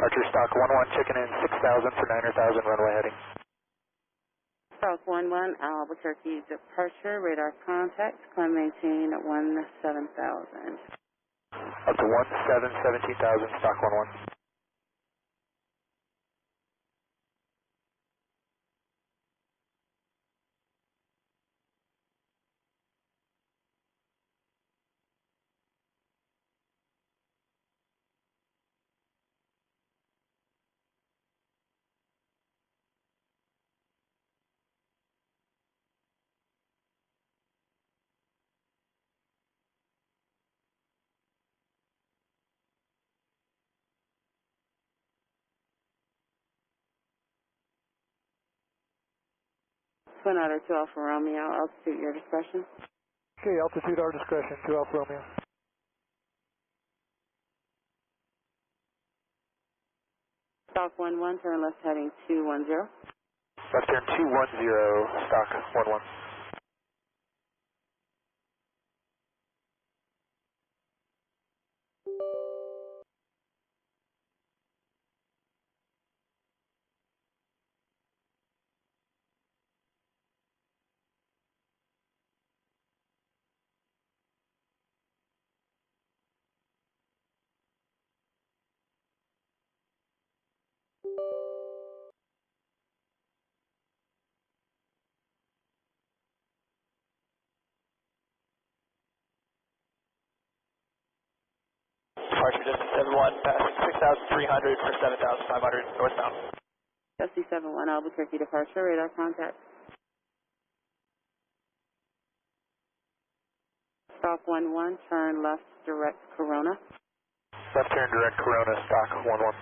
Archer stock 11, checking in 6,000 for 9,000 runway heading. Stock 11, Albuquerque departure, radar contact, climb maintain 17,000. Up to 17,000, stock 11. Twin Otter 2 Alpha Romeo, altitude your discretion. Okay, altitude our discretion, 2 Alpha Romeo. Stock 11, turn left heading 210. Left turn 210, stock 11. Departure distance 71, passing 6,300 for 7,500 northbound. Dusty 71, Albuquerque departure, radar contact. Stock 11, turn left direct Corona. Left turn direct Corona, stock 11.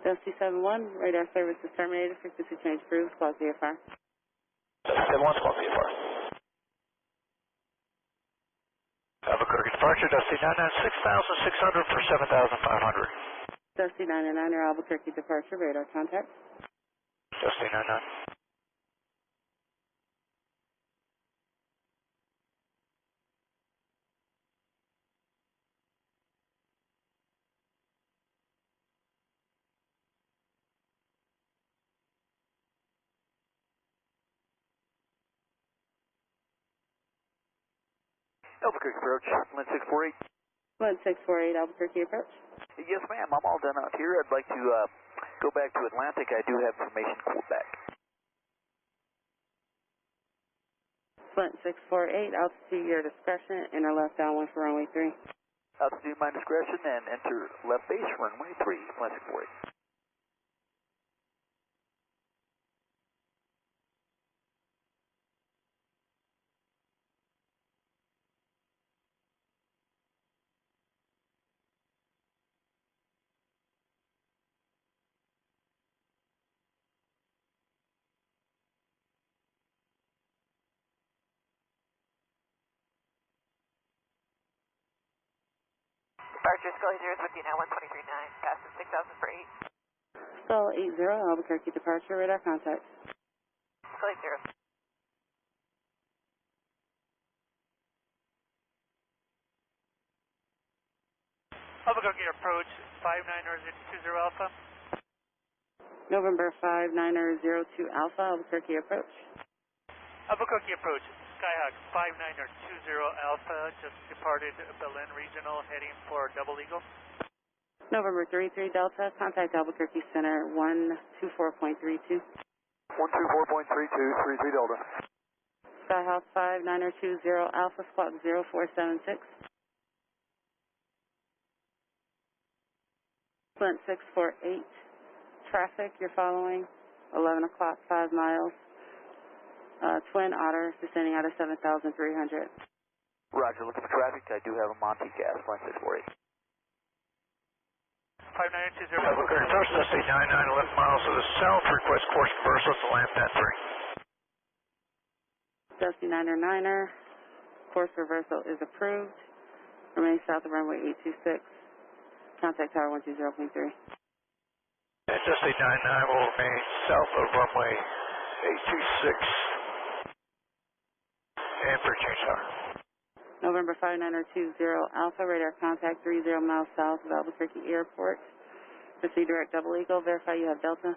Dusty 71, radar service is terminated, frequency change approved, close VFR. 71, squawk VFR. Albuquerque departure, Dusty 99, 6,600 for 7,500. Dusty 99, Albuquerque departure, radar contact. Dusty 99. Albuquerque approach, 1648. 1648, Albuquerque approach. Yes, ma'am. I'm all done out here. I'd like to go back to Atlantic. I do have information Quebec. Flint 648, altitude your discretion, enter left downwind for runway 3. Altitude my discretion and enter left base runway 3, Flint 648. Departure Scully 059 123.9, passing 6,000 for 8. Skull 80, Albuquerque departure, radar contact. Scully 0. Albuquerque approach 59020 Alpha. November 5902 Alpha, Albuquerque approach. Albuquerque approach, Skyhawk 59020 Alpha, just departed Belen Regional, heading for Double Eagle. November 33 Delta, contact Albuquerque Center 124.32. 124.32, 33 Delta. Skyhawk 59020 Alpha, squawk 0476. Flint 648, traffic you're following, 11 o'clock, 5 miles. Twin Otter, descending out of 7,300. Roger, looking for traffic. I do have a Monte Gas, Flint 648. 59020 Albuquerque approach, Dusty 99, 11 miles to the south, request course reversal to land at 3. Dusty 9er, course reversal is approved. Remain south of runway 826. Contact tower 120.3. And Dusty 99 will remain south of runway 826. And for change tower. November 59020 Alpha, radar contact 30 miles south of Albuquerque Airport. Proceed direct Double Eagle, verify you have Delta.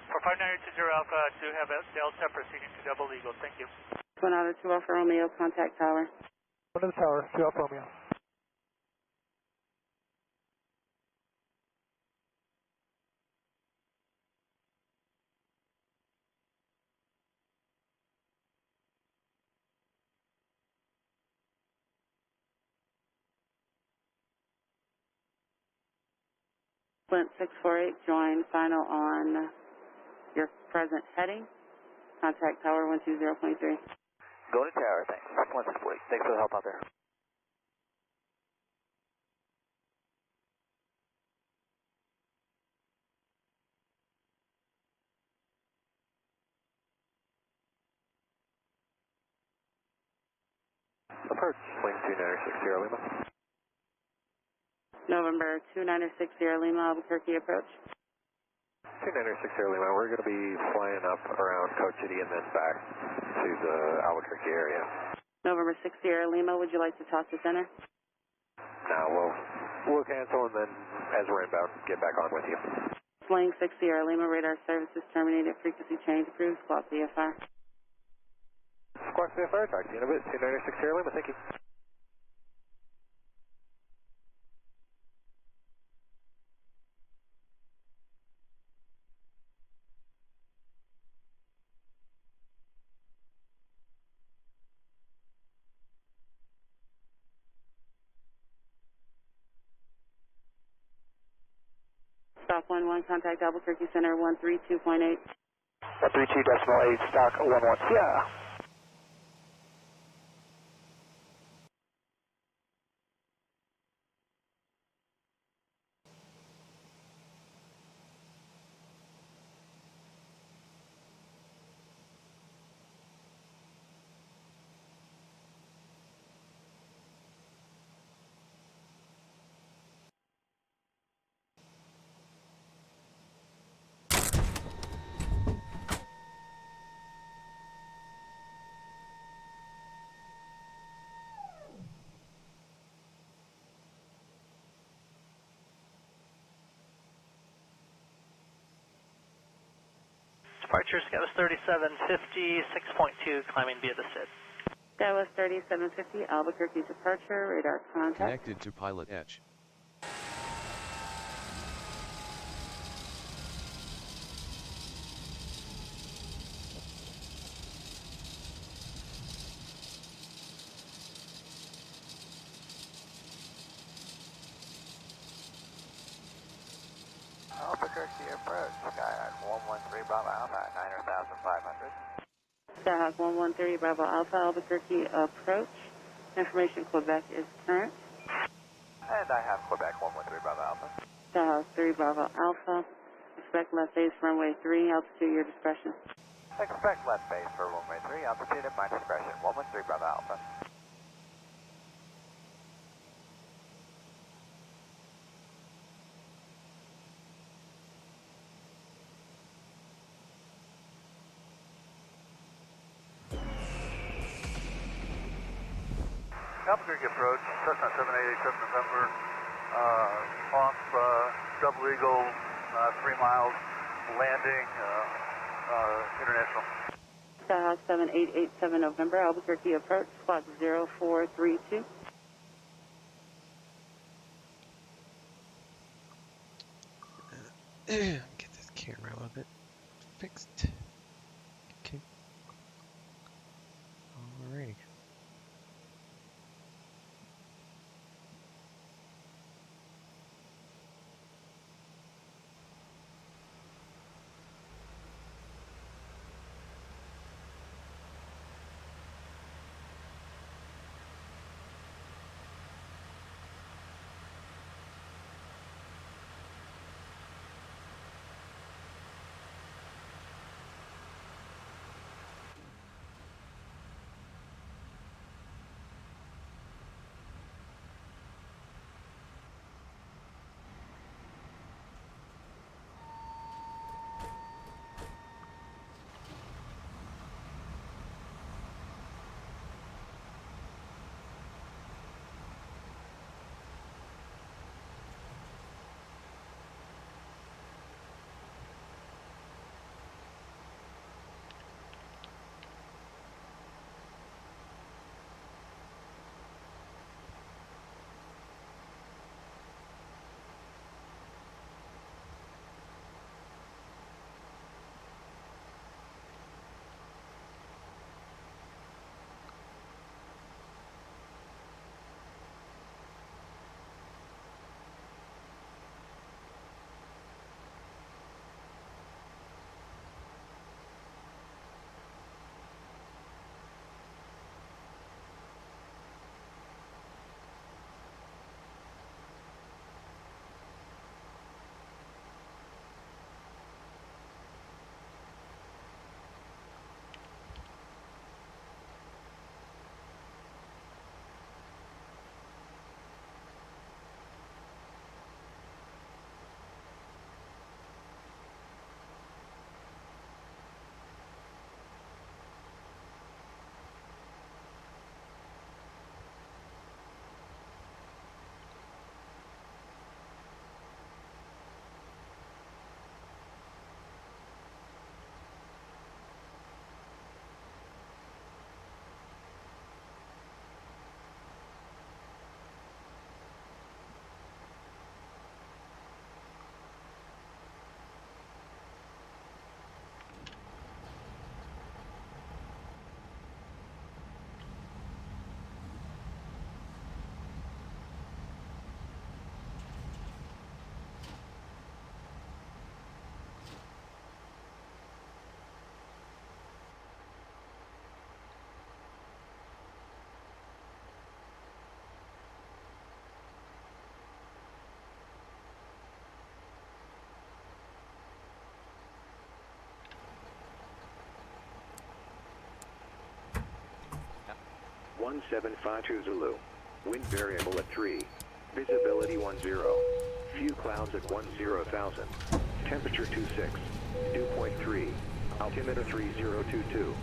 For 59020 Alpha, I do have Delta proceeding to Double Eagle, thank you. Twin Otter 2 Alpha Romeo, contact tower. 1 to the tower, 2 Alpha Romeo. Flint 648, join final on your present heading. Contact tower 120.3. Go to tower, thanks. Flint 648. Thanks for the help out there. Approach, Flint 2960 Lima. November 2960 Lima, Albuquerque approach. 2960 Lima, we're going to be flying up around Coach City and then back to the Albuquerque area. November 60 Lima, would you like to talk to center? Now we'll cancel and then as we're inbound, get back on with you. Flying 60 Lima, radar services terminated, frequency change approved, squawk VFR. Squawk CFR, talk to you in a bit. 2960 Lima, thank you. Stop 11, contact Albuquerque Center 132.8. 132.8, stock 11, yeah. Departure, Scouts 3750, 6.2, climbing via the SID. That was 3750 Albuquerque departure, radar contact. Connected to PilotEdge. Albuquerque approach, Skyhawk 113 Bravo Alpha at 9,500. Skyhawk 113 Bravo Alpha, Albuquerque approach. Information Quebec is current. And I have Quebec 113 Bravo Alpha. Skyhawk 3 Bravo Alpha. Expect left base runway 3, altitude your discretion. Expect left base for runway 3, altitude at my discretion, 113 Bravo Alpha. Albuquerque approach, Cessna 7887 November, off Double Eagle, 3 miles, landing, international. Skyhawk 7887 November, Albuquerque approach, squawk 0432. Get this camera a little bit fixed. Okay. Alrighty. One 752 Zulu. Wind variable at 3. Visibility 10. Few clouds at 10,000. Temperature 26. Dew point 3. Altimeter 3022.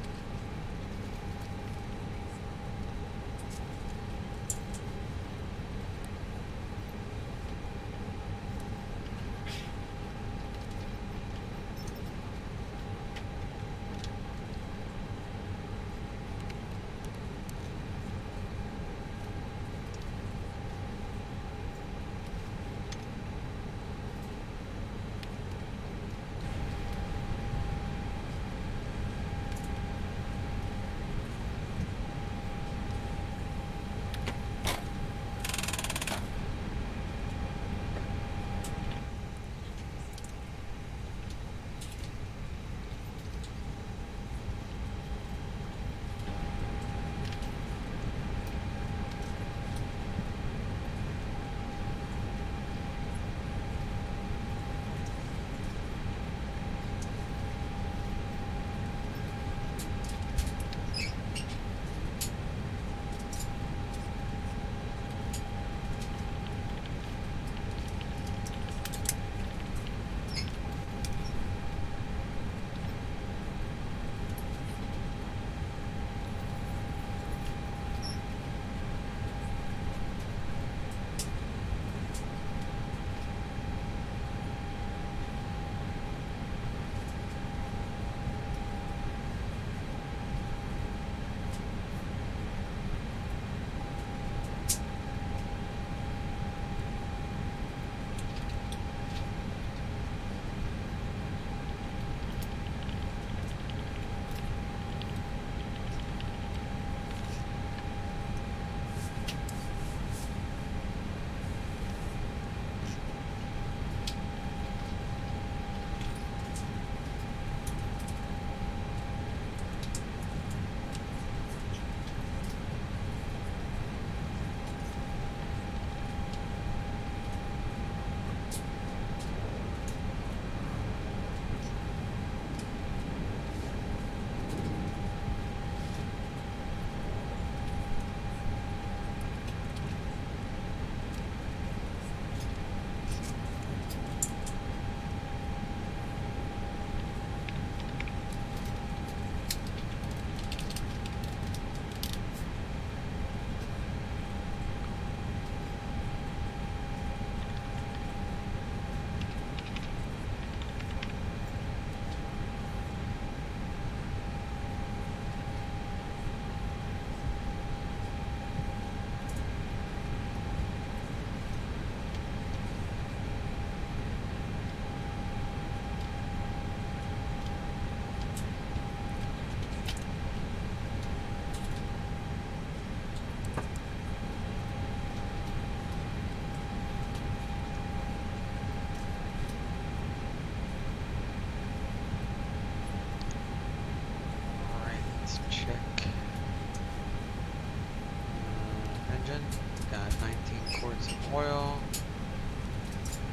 oil.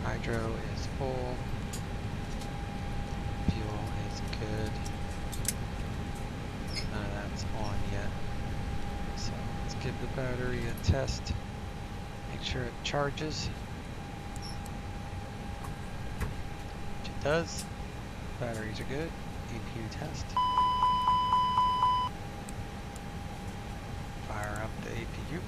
Hydro is full. Fuel is good. None of that's on yet. So let's give the battery a test. Make sure it charges. Which it does. Batteries are good. APU test. Fire up the APU.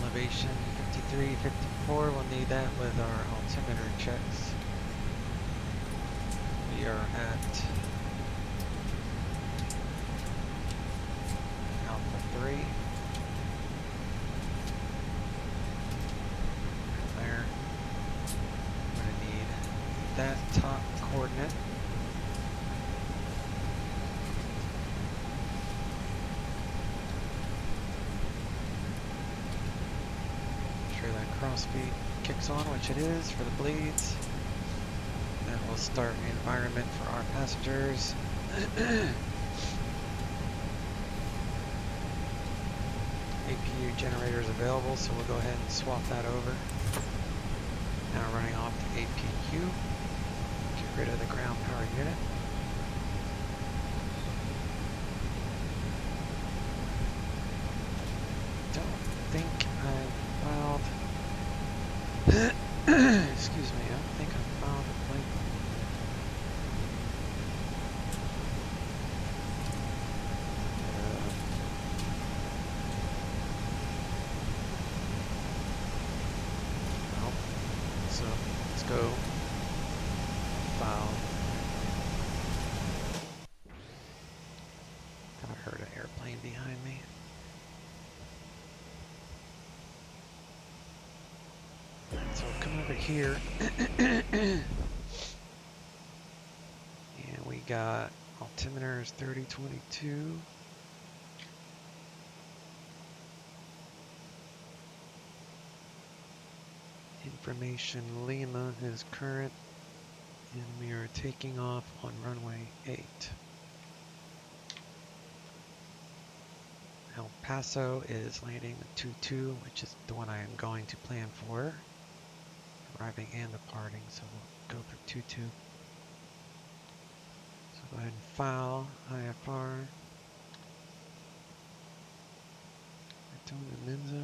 Elevation 53, 54, we'll need that with our altimeter checks. We are at Alpha 3. Right there. I'm going to need that top coordinate. That cross speed kicks on, which it is for the bleeds. Then we'll start the environment for our passengers. APU generator is available, so we'll go ahead and swap that over. Now running off the APU. Get rid of the ground power unit. Don't think I've filed. Excuse me, I don't think I found a link. Nope. So let's go file. Thought I heard an airplane behind me. So come over here, and we got altimeters 3022. Information Lima is current, and we are taking off on runway 8. El Paso is landing at 22, which is the one I am going to plan for. Arriving and departing, so we'll go for 22. So go ahead and file IFR. Daytona Menzo.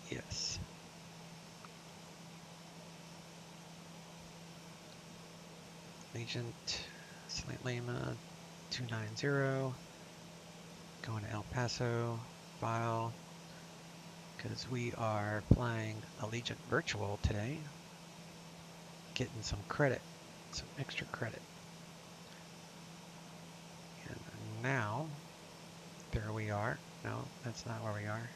Yes. Agent Slant Lima 290. Going to El Paso, file, because we are flying Allegiant Virtual today, getting some credit, some extra credit. And now, there we are. No, that's not where we are.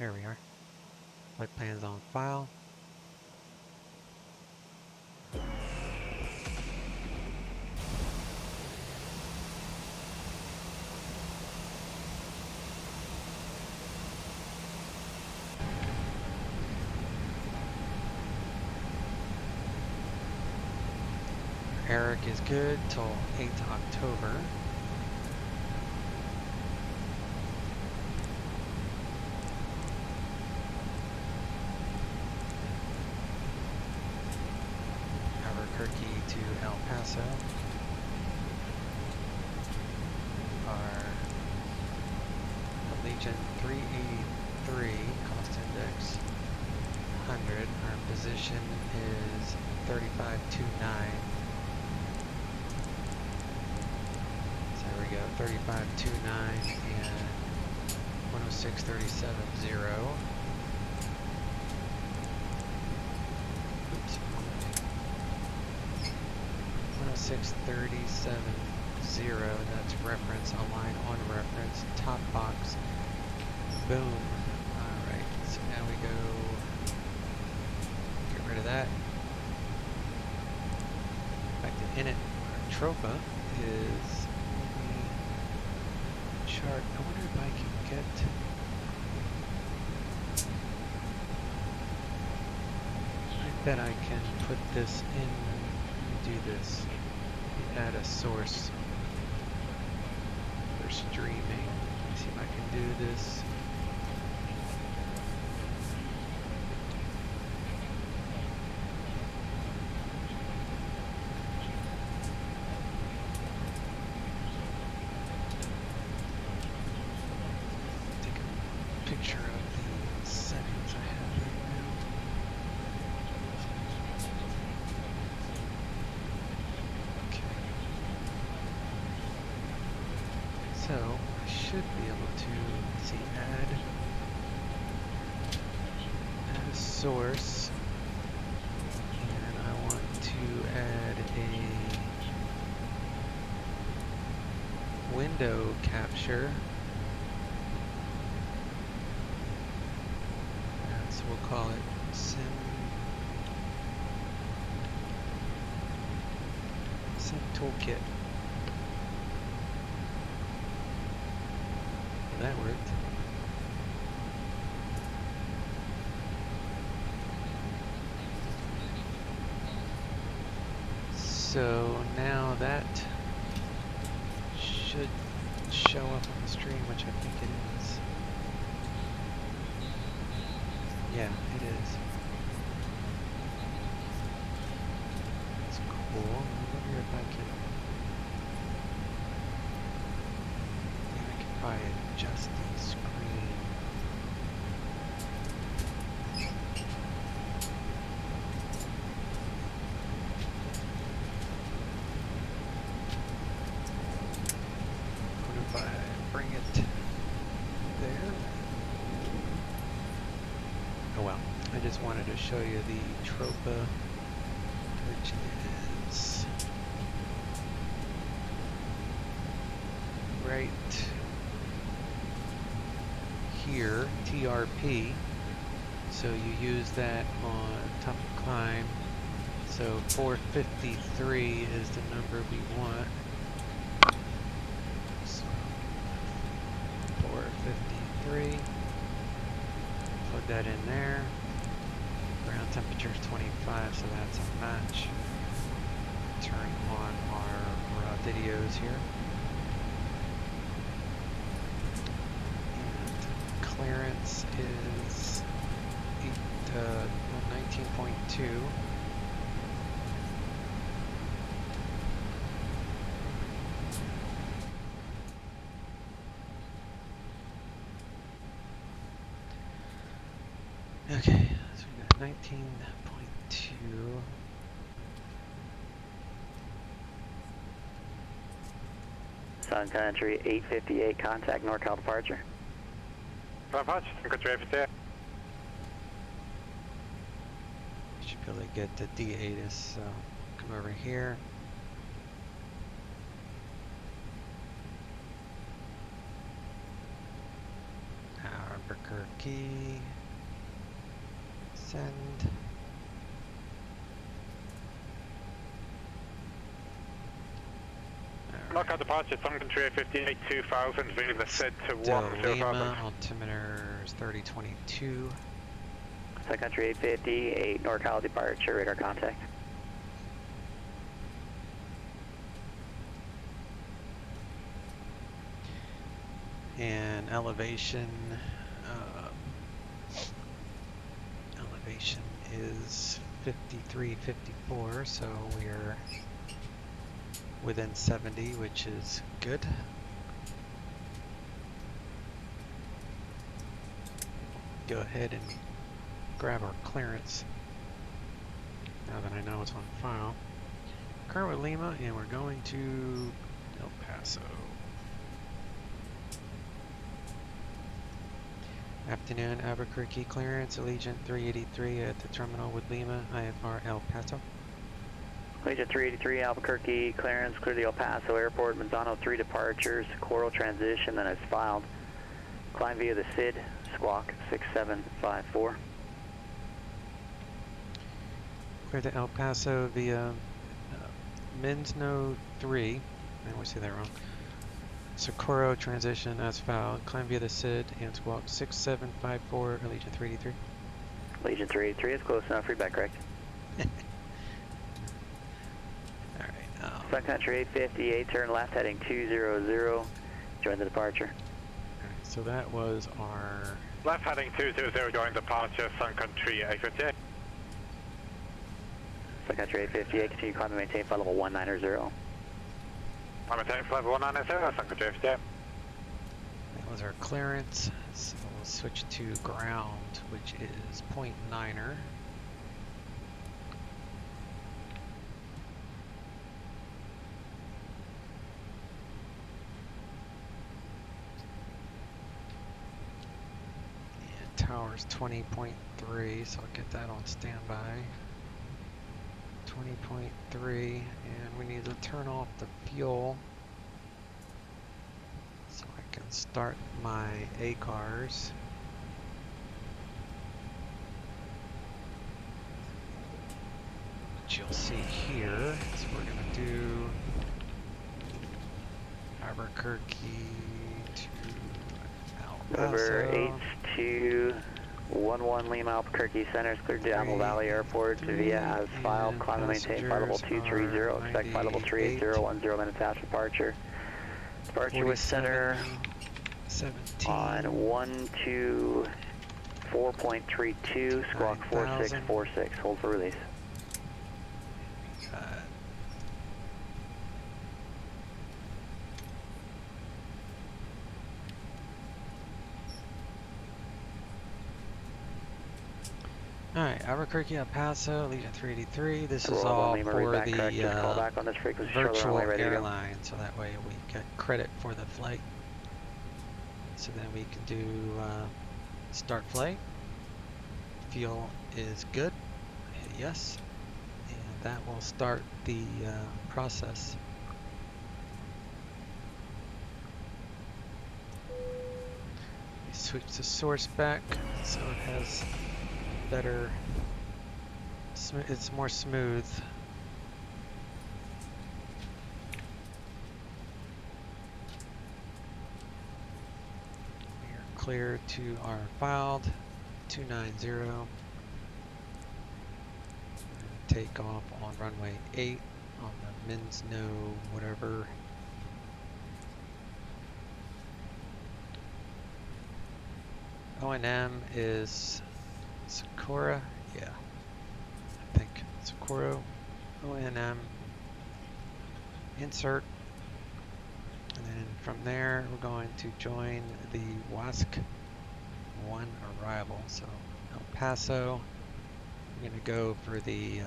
There we are. Flight plans on file. Eric is good till 8th October. Albuquerque to El Paso. Our Allegiant 383 cost index 100. Our position is 3529. There we go, 3529 and 106.37.0. Oops. 106.37.0, that's reference, align on reference, top box, boom. Alright, so now we go Tropa is the chart. I wonder if I can get. I bet I can put this in. Let me do this. Add a source for streaming. Let me see if I can do this. Picture of the settings I have right now. Okay. So I should be able to, let's see, add a source, and I want to add a window capture. We'll call it Sim Toolkit. That worked. So now that should show up on the stream, which I think it is. Yeah, it is. That's cool. I wonder if I can. Yeah, I can probably adjust the screen. What if I bring it there? Oh well, I just wanted to show you the Tropa, which is right here, TRP. So you use that on top of climb. So 453 is the number we want. So 453. Plug that in there. Ground temperature is 25, so that's a match. Turn on our videos here. And clearance is 19.2. Okay, so we got 19.2. Sun Country 858, contact NorCal departure. Sun Country 858. Should be able to get the D8s, so come over here. Albuquerque. Send. Knockout departure, Sun Country 858, 2000, Vila said to 10,000. Lima, altimeter is 3022. Sun Country 858, NorCal departure, radar contact. And elevation is 5354, so we're within 70, which is good. Go ahead and grab our clearance now that I know it's on file. Current with Lima, and we're going to El Paso. Afternoon, Albuquerque clearance, Allegiant 383 at the terminal with Lima, IFR El Paso. Allegiant 383, Albuquerque clearance, clear the El Paso Airport, Manzano 3 departures, Coral transition, then it's filed. Climb via the SID, squawk 6754. Clear to El Paso via Minsno 3, I always say that wrong. Socorro transition as fouled. Climb via the SID and squawk 6754, Allegiant 383. Allegiant 383 is close enough, read back correct. Alright, Sun Country 858, turn left heading 200, join the departure. Alright, so that was our... Left heading 200, join departure, Sun Country 858. Sun Country 858, continue climb and maintain flight level 190. I'm maintaining flight level 190, Sun Country 858. That was our clearance, so we'll switch to ground, which is .9er. And tower's 20.3, so I'll get that on standby. 20.3, and we need to turn off the fuel so I can start my A-cars. Which you'll see here. So we're going to do Albuquerque to El Paso. Number H211 Lima Albuquerque Center is cleared to Alamo Valley Airport via as filed. Climb and maintain flight level 230. Expect flight level 380, 10 minutes after departure. Departure with center 17 on 124.32, squawk 4646. Hold for release. Alright, Albuquerque, El Paso, Allegiant 383. This is Roll all Lima, for read the back correct. Just call back on this frequency, virtual ready to go. airline, so that way we get credit for the flight. So then we can do start flight. Fuel is good. Hit yes, and that will start the process. We switch the source back so it has better, it's more smooth. We are clear to our filed 290. Take off on runway 8 on the Minsno whatever. O&M is Socorro, yeah, I think Socorro, O&M, insert, and then from there we're going to join the WASC 1 arrival. So El Paso, we're going to go for the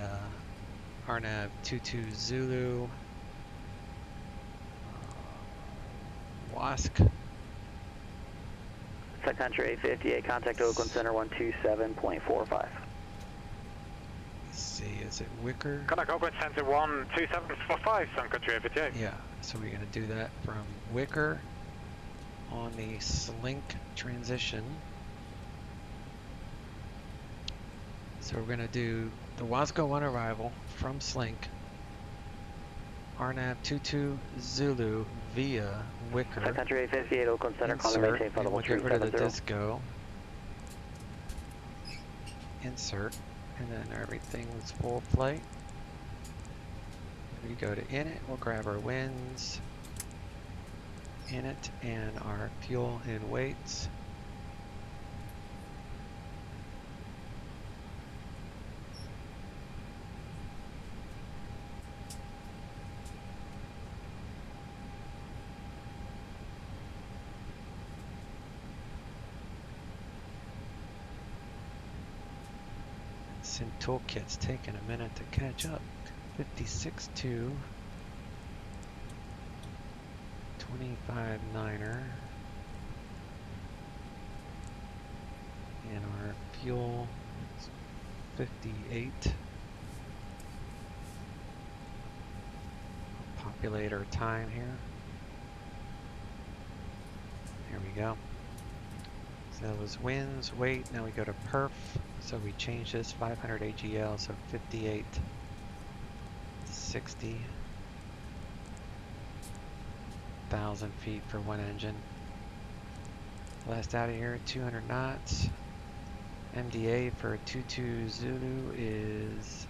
RNAV 22 Zulu, WASC. Sun Country 858, contact Oakland Center 127.45. Let's see, is it Wicker? Contact Oakland Center 12745, Sun Country 858. Yeah, so we're going to do that from Wicker on the Slink transition. So we're going to do the Wasco 1 arrival from Slink, RNAV 22 Zulu via Wicker. Sun Country 858, Oakland Center, call and maintain flight level we'll get rid of the 370. disco. Insert, and then everything's full flight. We go to init, we'll grab our winds, init, and our fuel and weights. Sync toolkit's taking a minute to catch up. 56.2, 25.9er, and our fuel is 58. I'll populate our time here. Here we go. So that was winds, weight, now we go to perf. So we change this 500 AGL, so 58, 60. 1,000 feet for one engine. Blast out of here, 200 knots. MDA for 22 Zulu is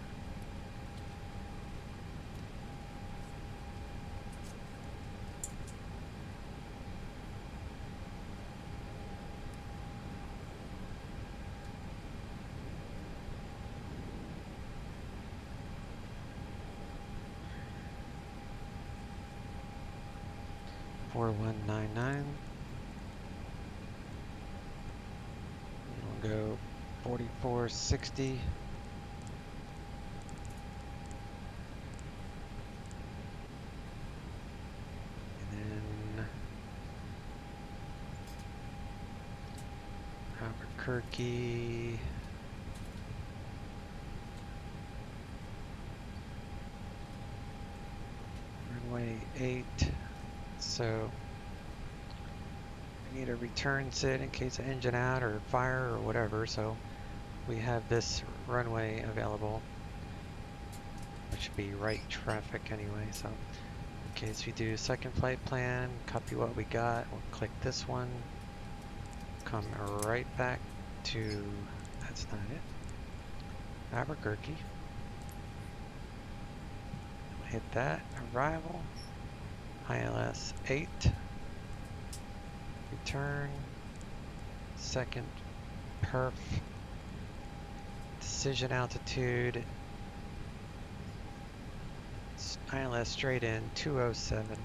4199. We'll go 4460. And then Albuquerque. Runway 8. So we need a return sit in case of engine out or fire or whatever, so we have this runway available, which should be right traffic anyway. So in case we do second flight plan, copy what we got, we'll click this one, come right back to, that's not it, Albuquerque. Hit that, arrival. ILS 8, return, second perf, decision altitude, ILS straight in 207.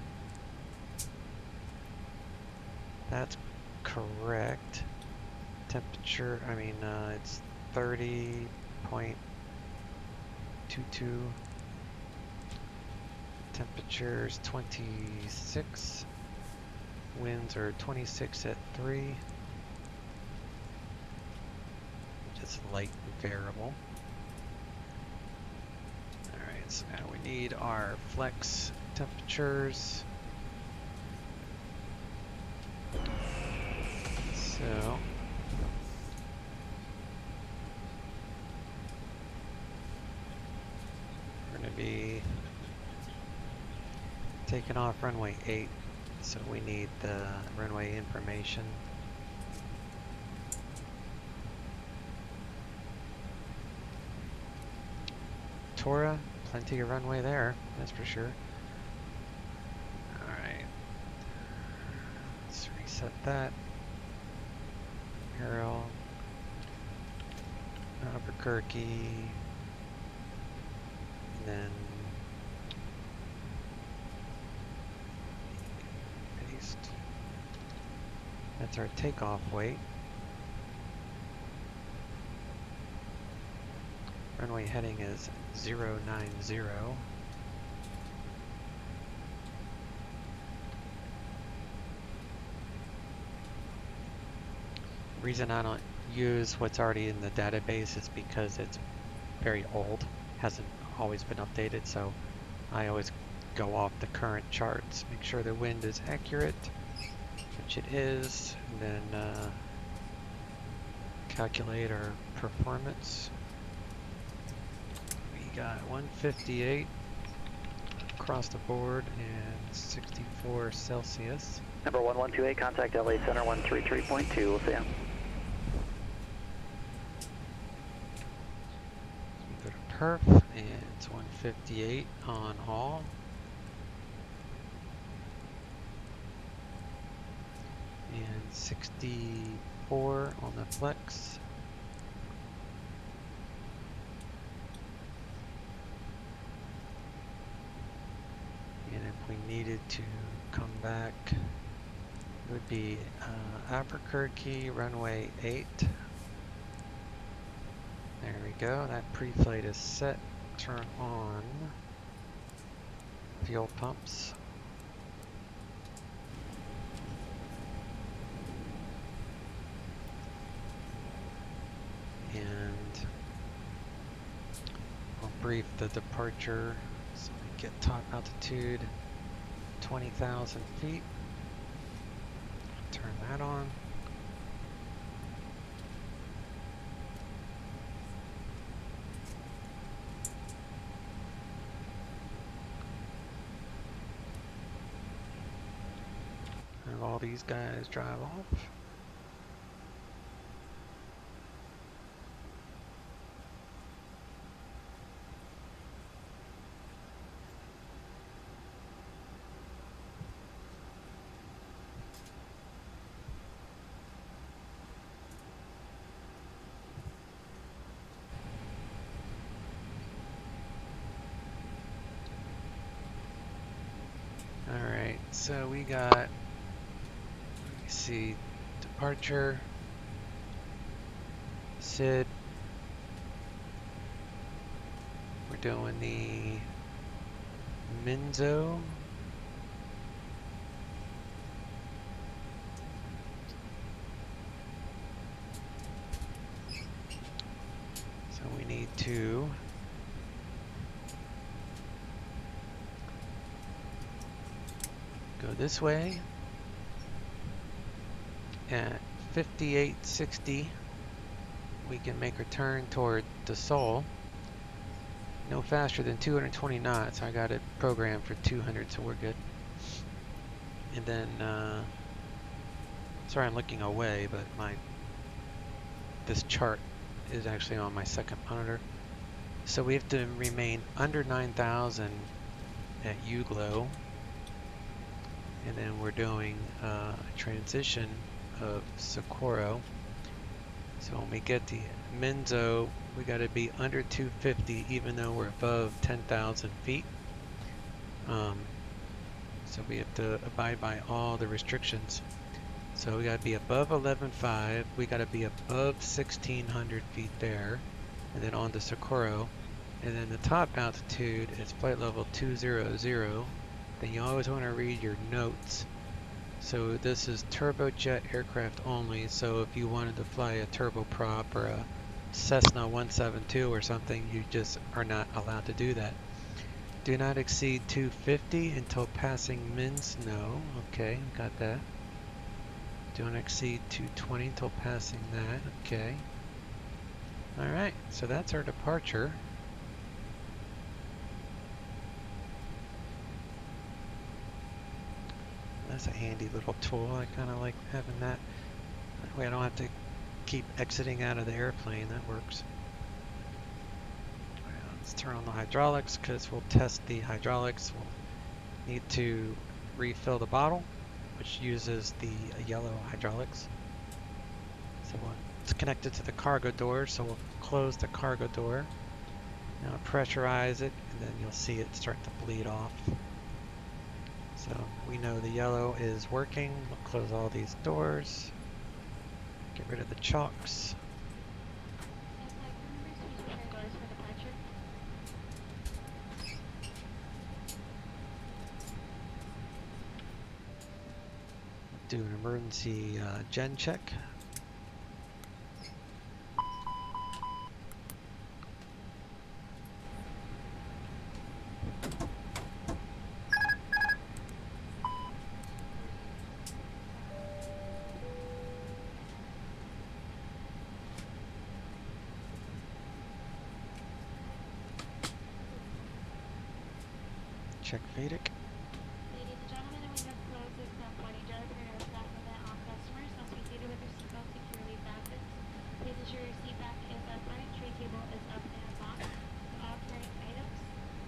That's correct. Temperature, it's 30.22. Temperatures 26, winds are 26 at 3, just light variable. Alright, so now we need our flex temperatures. So we're going to be taking off runway 8, so we need the runway information. Tora, plenty of runway there, that's for sure. Alright, let's reset that. Arrow, Albuquerque, and then that's our takeoff weight. Runway heading is 090. The reason I don't use what's already in the database is because it's very old, hasn't always been updated, so I always go off the current charts, make sure the wind is accurate, which it is, and then calculate our performance. We got 158 across the board and 64 Celsius. Number 1128, contact LA Center 133.2, we'll see ya. We go to perf, and it's 158 on all. And 64 on the flex. And if we needed to come back, it would be Albuquerque runway 8. There we go, that pre-flight is set. Turn on fuel pumps. And I'll brief the departure, so we get top altitude 20,000 feet. Turn that on. all these guys drive off. Alright, so we got, let me see, departure, SID, we're doing the Minzo, so we need to go this way at 5860. We can make a turn toward the Seoul. No faster than 220 knots. I got it programmed for 200, so we're good. And then, sorry I'm looking away, but this chart is actually on my second monitor. So we have to remain under 9,000 at UGLO. And then we're doing a transition of Socorro. So when we get to Minzo, we got to be under 250 even though we're above 10,000 feet. So we have to abide by all the restrictions. So we got to be above 11.5, we got to be above 1,600 feet there, and then on to Socorro. And then the top altitude is flight level 200. Then you always want to read your notes. So this is turbojet aircraft only, so if you wanted to fly a turboprop or a Cessna 172 or something, you just are not allowed to do that. Do not exceed 250 until passing Mins. No, okay, got that. Do not exceed 220 until passing that. Okay. Alright, so that's our departure. That's a handy little tool. I kind of like having that. That way I don't have to keep exiting out of the airplane. That works. Right, let's turn on the hydraulics because we'll test the hydraulics. We'll need to refill the bottle, which uses the yellow hydraulics. So it's connected to the cargo door, so we'll close the cargo door. Now pressurize it, and then you'll see it start to bleed off. So we know the yellow is working. We'll close all these doors. Get rid of the chocks. Do an emergency gen check. Check Vedic. Ladies and gentlemen, we have closed this boarding jar for your staff event. All customers must be seated with their seatbelt securely fastened. Please ensure your seat back is upright, tray table is up and locked. All carrying items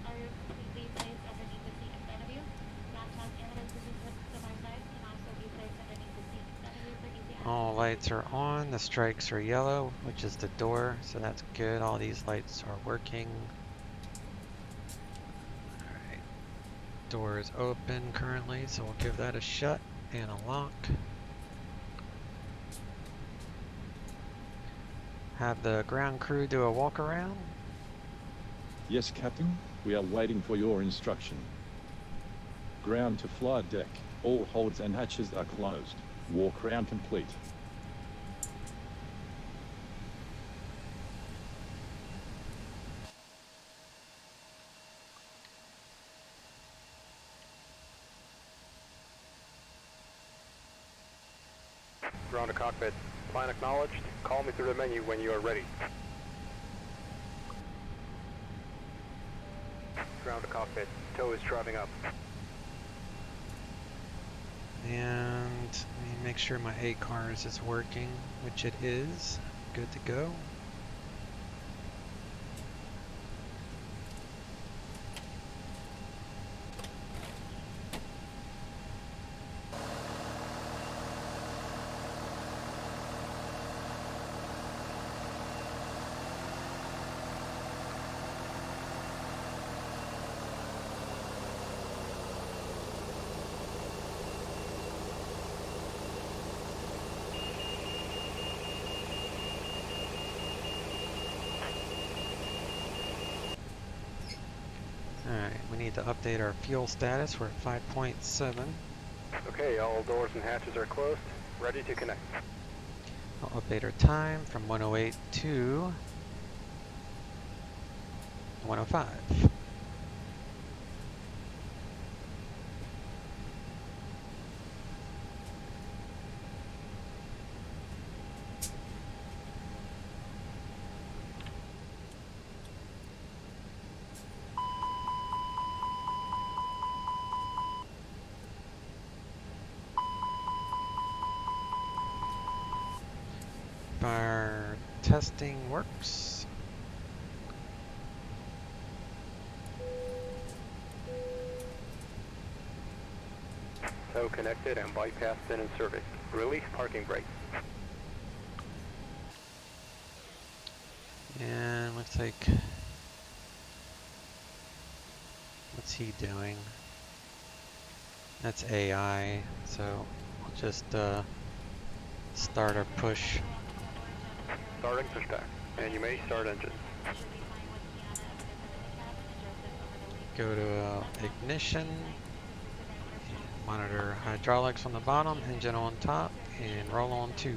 are completely placed underneath the seat in front of you. Laptops and other devices can also be placed underneath the seat in front of you for easy access. All lights are on. The strikes are yellow, which is the door, so that's good. All these lights are working. Door is open currently, so we'll give that a shut and a lock. Have the ground crew do a walk around. Yes, Captain. We are waiting for your instruction. Ground to flight deck. All holds and hatches are closed. Walk around complete. Ground to cockpit. Plan acknowledged. Call me through the menu when you are ready. Ground to cockpit. Tow is driving up. And Let me make sure my ACARS is working, which it is. Good to go. Alright, we need to update our fuel status. We're at 5.7. Okay, all doors and hatches are closed. Ready to connect. I'll update our time from 108 to 105. Our testing works. Tow connected and bypass in service. Release parking brake. And looks like, what's he doing? That's AI, so we'll just start our push. Starting pushback, and you may start engine. Go to ignition, monitor hydraulics on the bottom, engine on top, and roll on 2.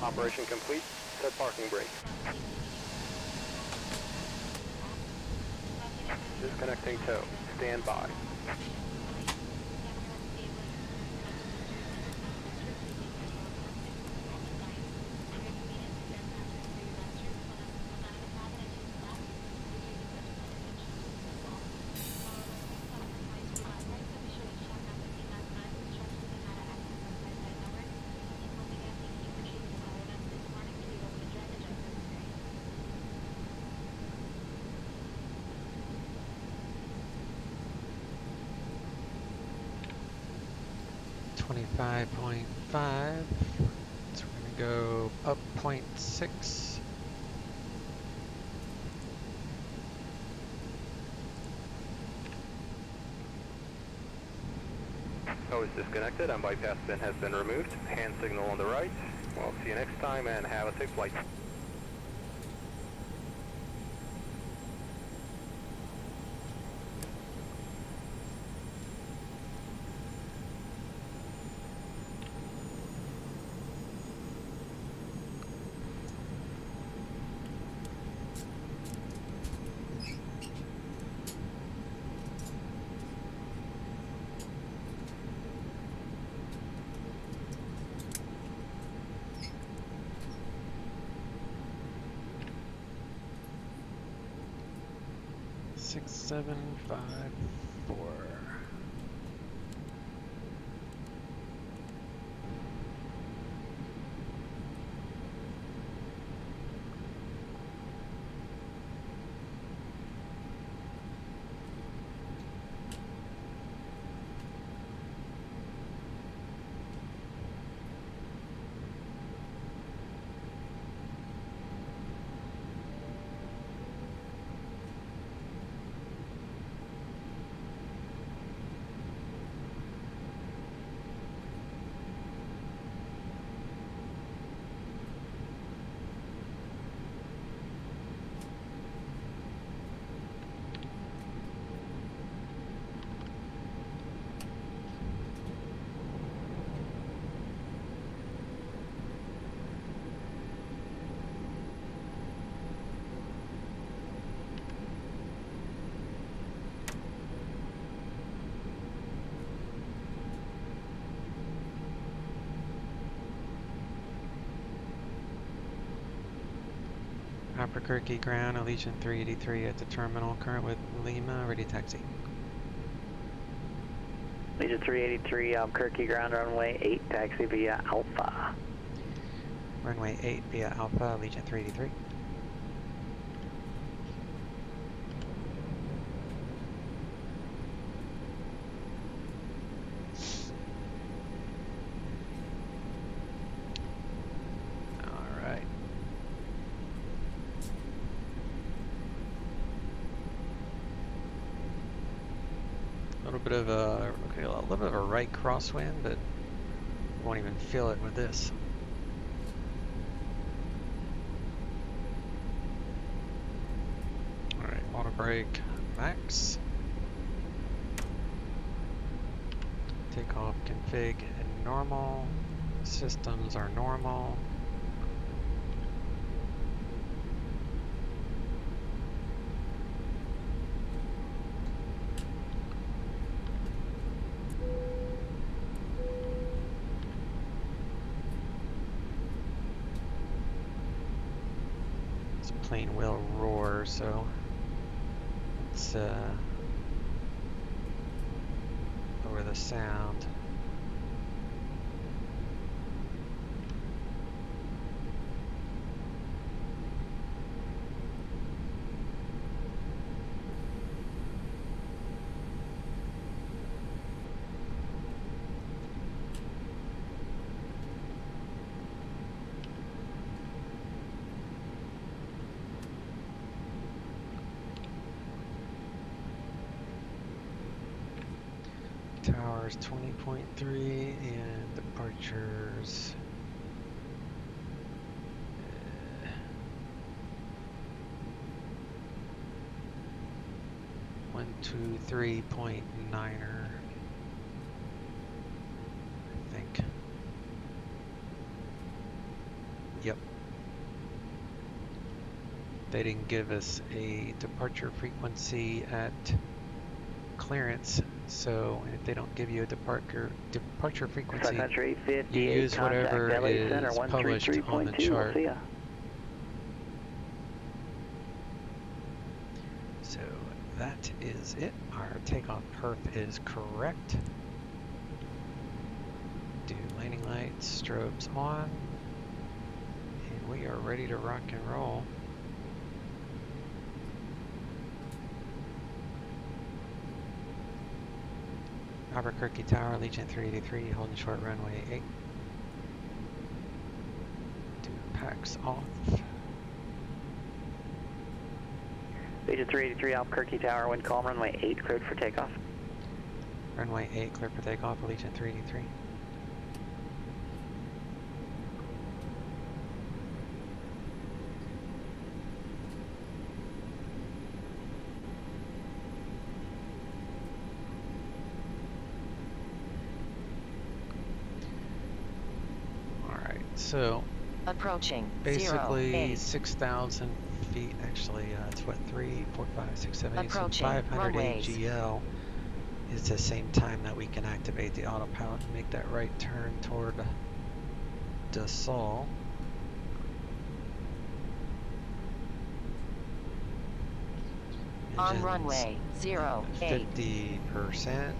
Operation complete. Set parking brake. Disconnecting tow. Stand by. .5, so we're going to go up 0.6. Tow is disconnected and bypass pin has been removed. Hand signal on the right. We'll see you next time and have a safe flight. 6754. Albuquerque ground, Allegiant 383 at the terminal, current with Lima, ready taxi. Allegiant 383, Albuquerque ground, runway 8, taxi via Alpha. Runway 8 via Alpha, Allegiant 383. A little bit of a right crosswind, but you won't even feel it with this. All right, auto brake max. Takeoff config normal. Systems are normal. Plane will roar, so let's lower the sound. Towers 20.3 and departures 123.9er, I think. Yep. They didn't give us a departure frequency at clearance, so if they don't give you a departure frequency, you use whatever is published on the chart. So that is it. Our takeoff perf is correct. Do landing lights, strobes on, and we are ready to rock and roll. Albuquerque Tower, Allegiant 383, holding short runway 8. Do packs off. Allegiant 383, Albuquerque Tower, wind calm, runway 8, cleared for takeoff. Runway 8, cleared for takeoff, Allegiant 383. So, approaching basically 6,000 feet, actually, it's what, 3, 4, 5, 6, 7, 8, so 500 AGL is the same time that we can activate the autopilot and make that right turn toward DeSalle. On runway 08. 50%.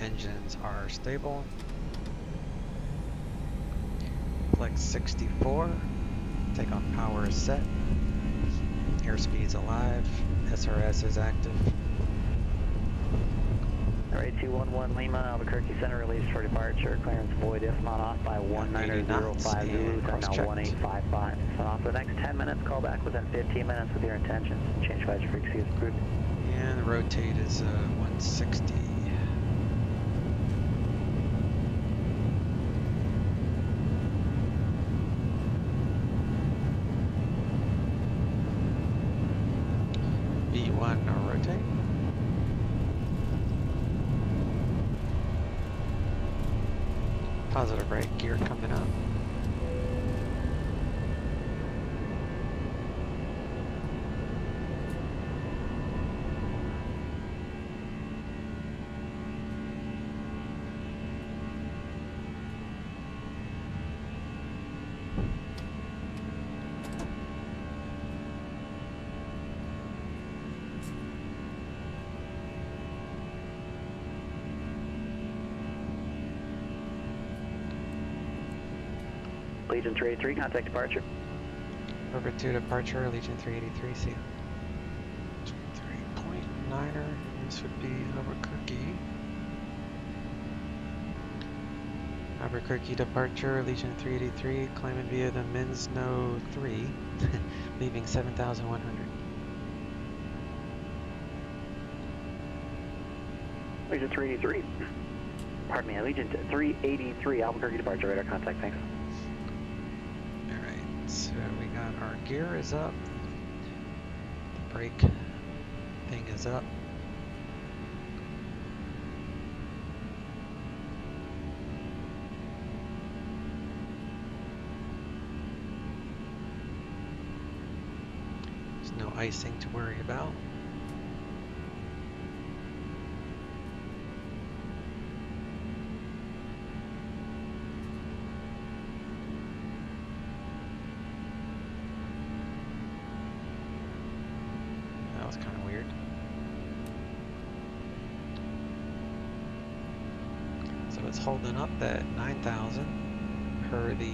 Engines are stable. Flex 64. Takeoff power is set. Airspeed's alive. SRS is active. Alright, 211 Lima, Albuquerque Center, release for departure. Clearance void if not off by 19005 Zulu, time now 1855. So off for the next 10 minutes, call back within 15 minutes with your intentions. Change flight frequency is approved. And the rotate is 160. B1 rotate. Positive right gear coming up. Allegiant 383, contact departure. Over to departure, Allegiant 383, see ya. 3.9er, this would be Albuquerque. Albuquerque departure, Allegiant 383, climbing via the Minsno 3, leaving 7,100. Allegiant 383. Pardon me, Allegiant 383, Albuquerque departure, radar contact, thanks. So we got our gear is up, the brake thing is up. There's no icing to worry about. It's holding up at 9,000 per the,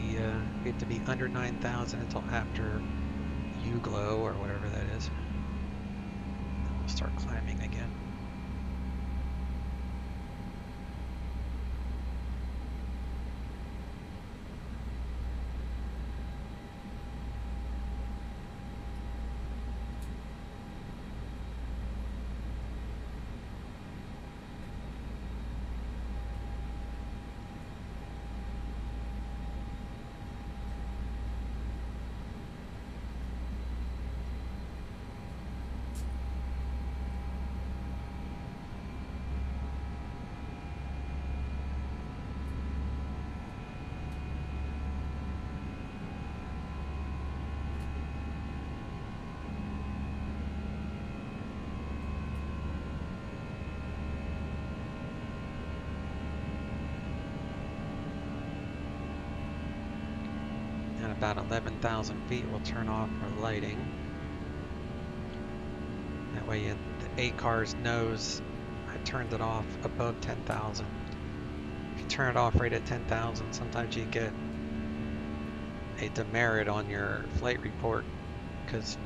we have to be under 9,000 until after U-glow or whatever that is. Then we'll start climbing again. About 11,000 feet, we'll turn off our lighting. That way the ACARS knows I turned it off above 10,000. If you turn it off right at 10,000, sometimes you get a demerit on your flight report because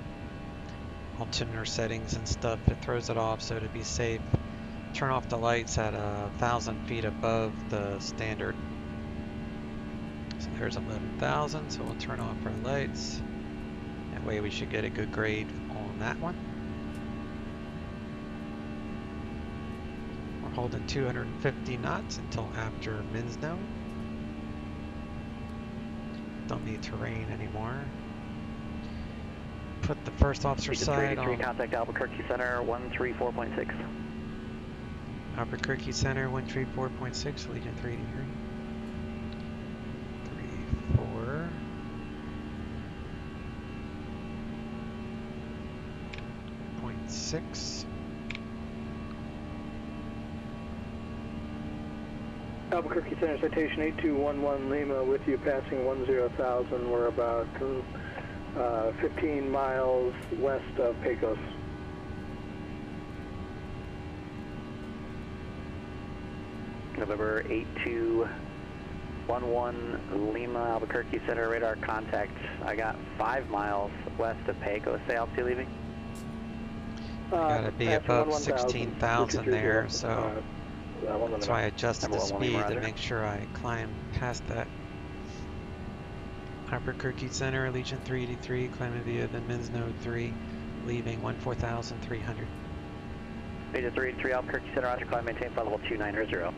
altimeter settings and stuff, it throws it off. So to be safe, turn off the lights at 1,000 feet above the standard. So there's 11,000, so we'll turn off our lights. That way we should get a good grade on that one. We're holding 250 knots until after Minsno. Don't need terrain anymore. Put the first officer side on. Contact Albuquerque Center 134.6. Albuquerque Center 134.6, Allegiant 383. 6. Albuquerque Center, citation 8211 Lima with you passing 10,000. We're about 15 miles west of Pecos. November 8211 Lima, Albuquerque Center radar contact. I got 5 miles west of Paso. Say altitude leaving? Gotta be above 16,000 there, so that's why I adjusted the speed to make sure I climb past that. Albuquerque Center, Allegiant 383, climbing via the Men's Node 3, leaving 14,300. Allegiant 383, Albuquerque Center, roger, climb maintain flight level 290.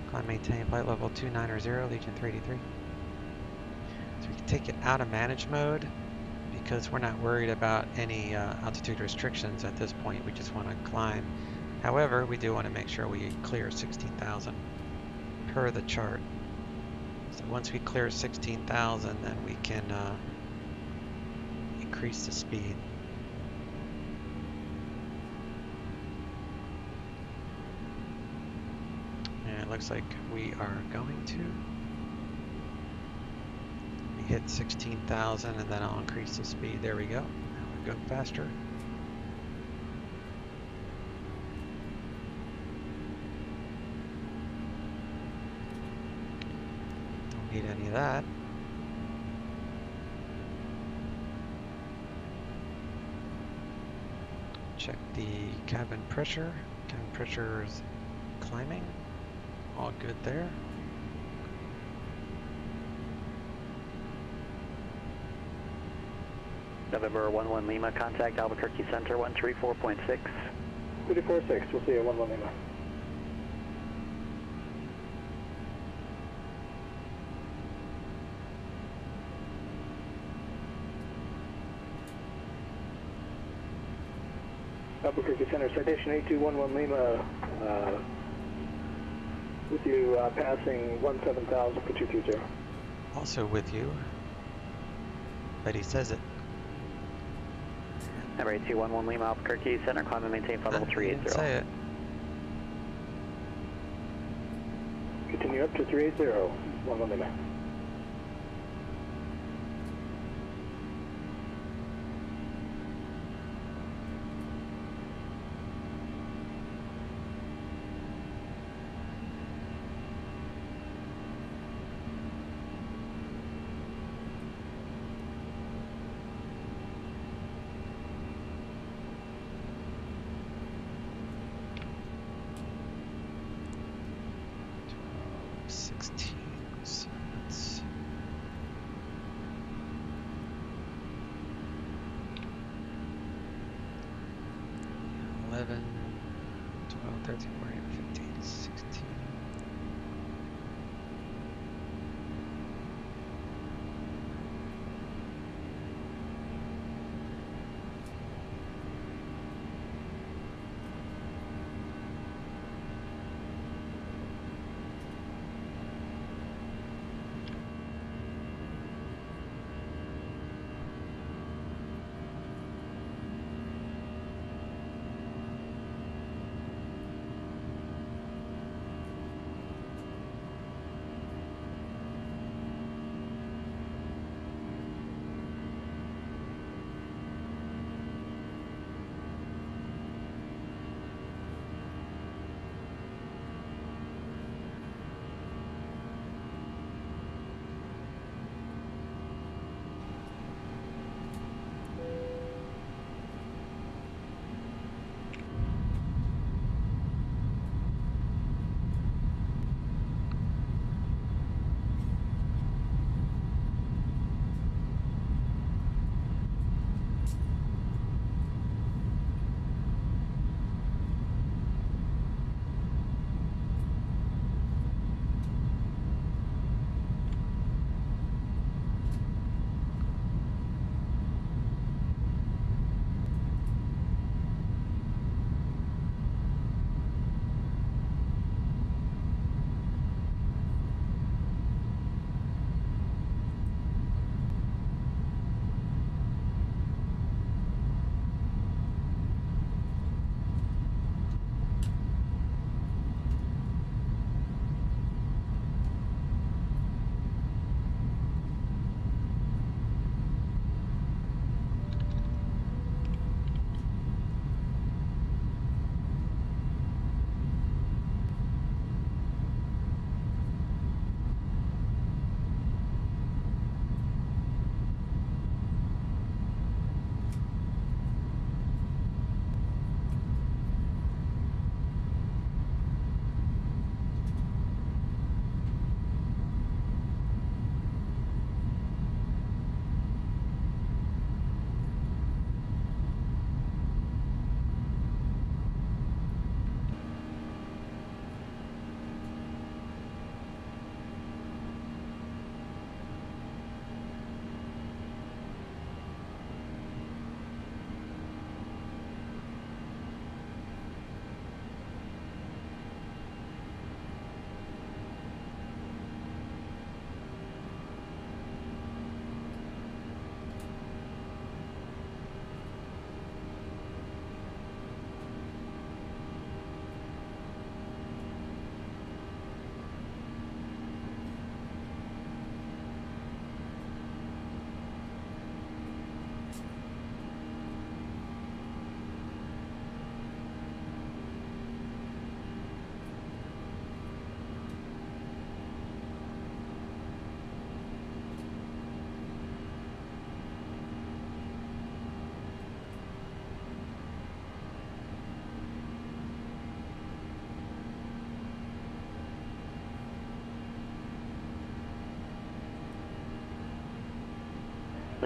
Climb maintain flight level 290, Allegiant 383. So we can take it out of manage mode because we're not worried about any altitude restrictions at this point. We just want to climb. However, we do want to make sure we clear 16,000 per the chart. So once we clear 16,000, then we can increase the speed. And it looks like we are going to. We hit 16,000 and then I'll increase the speed. There we go. Now we go faster. Need any of that. Check the cabin pressure. Cabin pressure is climbing. All good there. November 11 Lima, contact Albuquerque Center 134.6. 346, we'll see you 11 Lima. Albuquerque Center, citation 8211 Lima, with you passing 17,000 for 230. Also with you, but he says it. Number 8211 Lima, Albuquerque Center, climb and maintain flight level 380. Didn't say it. Continue up to 380, 11 Lima.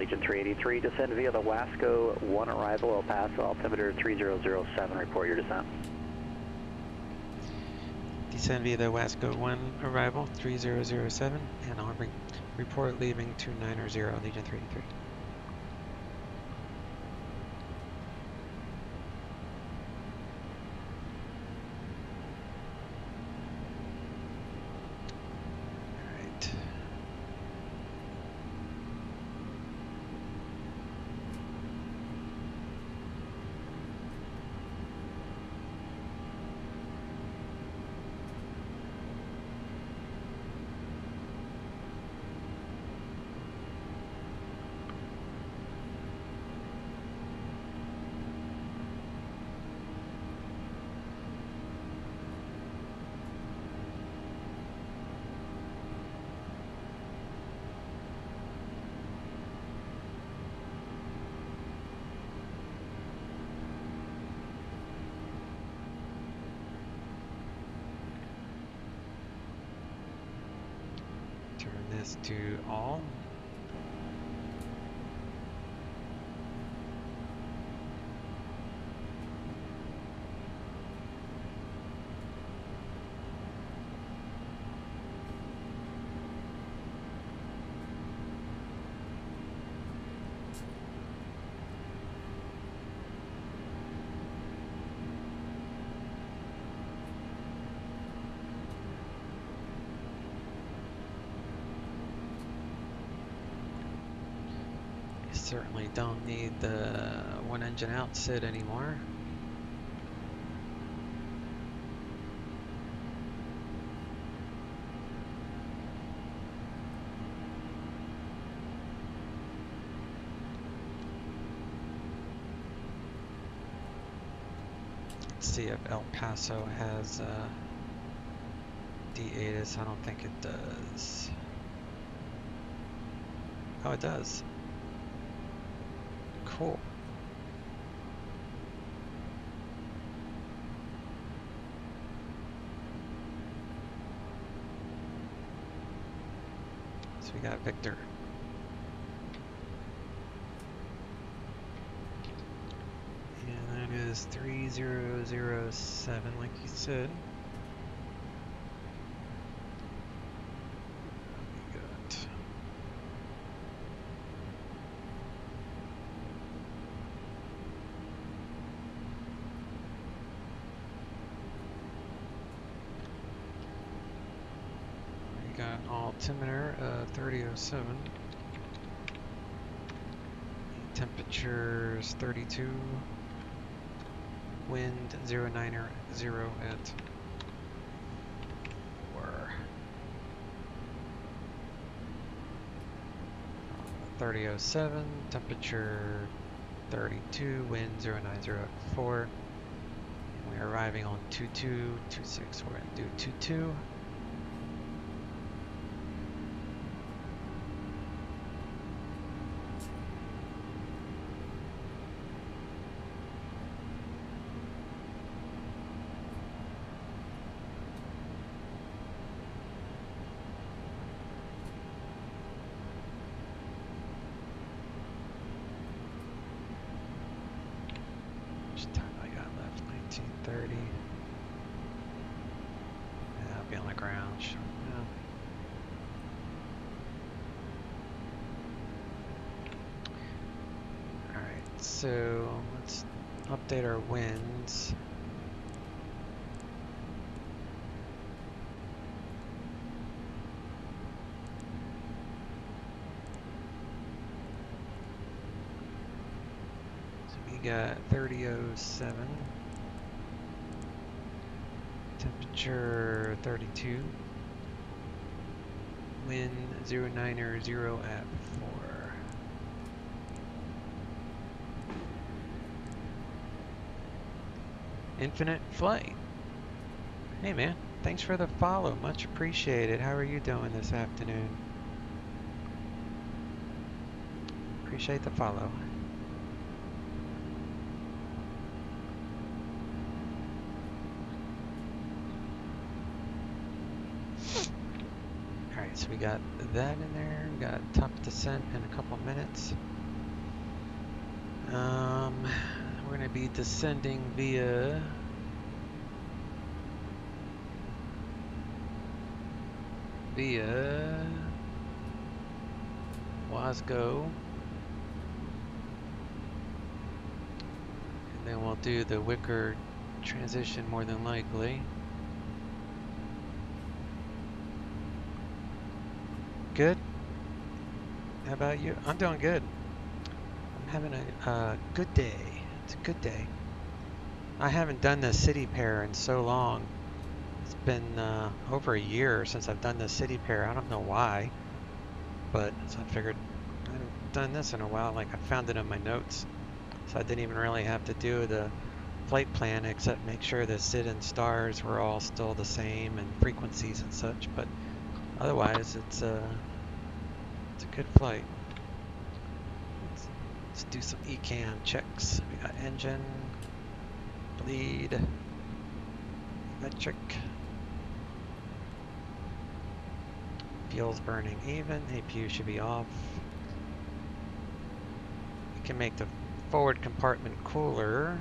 Allegiant 383, descend via the Wasco 1 arrival, El Paso, altimeter 3007, report your descent. Descend via the Wasco 1 arrival, 3007, and I'll report leaving 290 Allegiant 383. Turn this to all. Certainly don't need the one engine outset anymore. Let's see if El Paso has D-ATIS. I don't think it does. Oh, it does. Cool. So we got Victor. And that is 3007, like you said. Altimeter 3007. Temperatures 32. Wind 090 at 4. 3007. Temperature 32. Wind 090 at 4. And we're arriving on 2226. We're going to do 22. So let's update our winds. So we got 3007. Temperature 32. Wind 090 at 4. Infinite Flight. Hey man, thanks for the follow, much appreciated. How are you doing this afternoon? Appreciate the follow. Alright, so we got that in there. We got top descent in a couple minutes. We're going to be descending via Wasco, and then we'll do the Wicker transition more than likely. Good? How about you? I'm doing good. I'm having a good day. It's a good day. I haven't done the city pair in so long. It's been over a year since I've done the city pair. I don't know why, but so I figured I haven't done this in a while. Like I found it in my notes, so I didn't even really have to do the flight plan except make sure the SID and stars were all still the same and frequencies and such. But otherwise, it's a good flight. Let's do some ECAM checks. We got engine, bleed, electric. Fuel's burning even. APU should be off. We can make the forward compartment cooler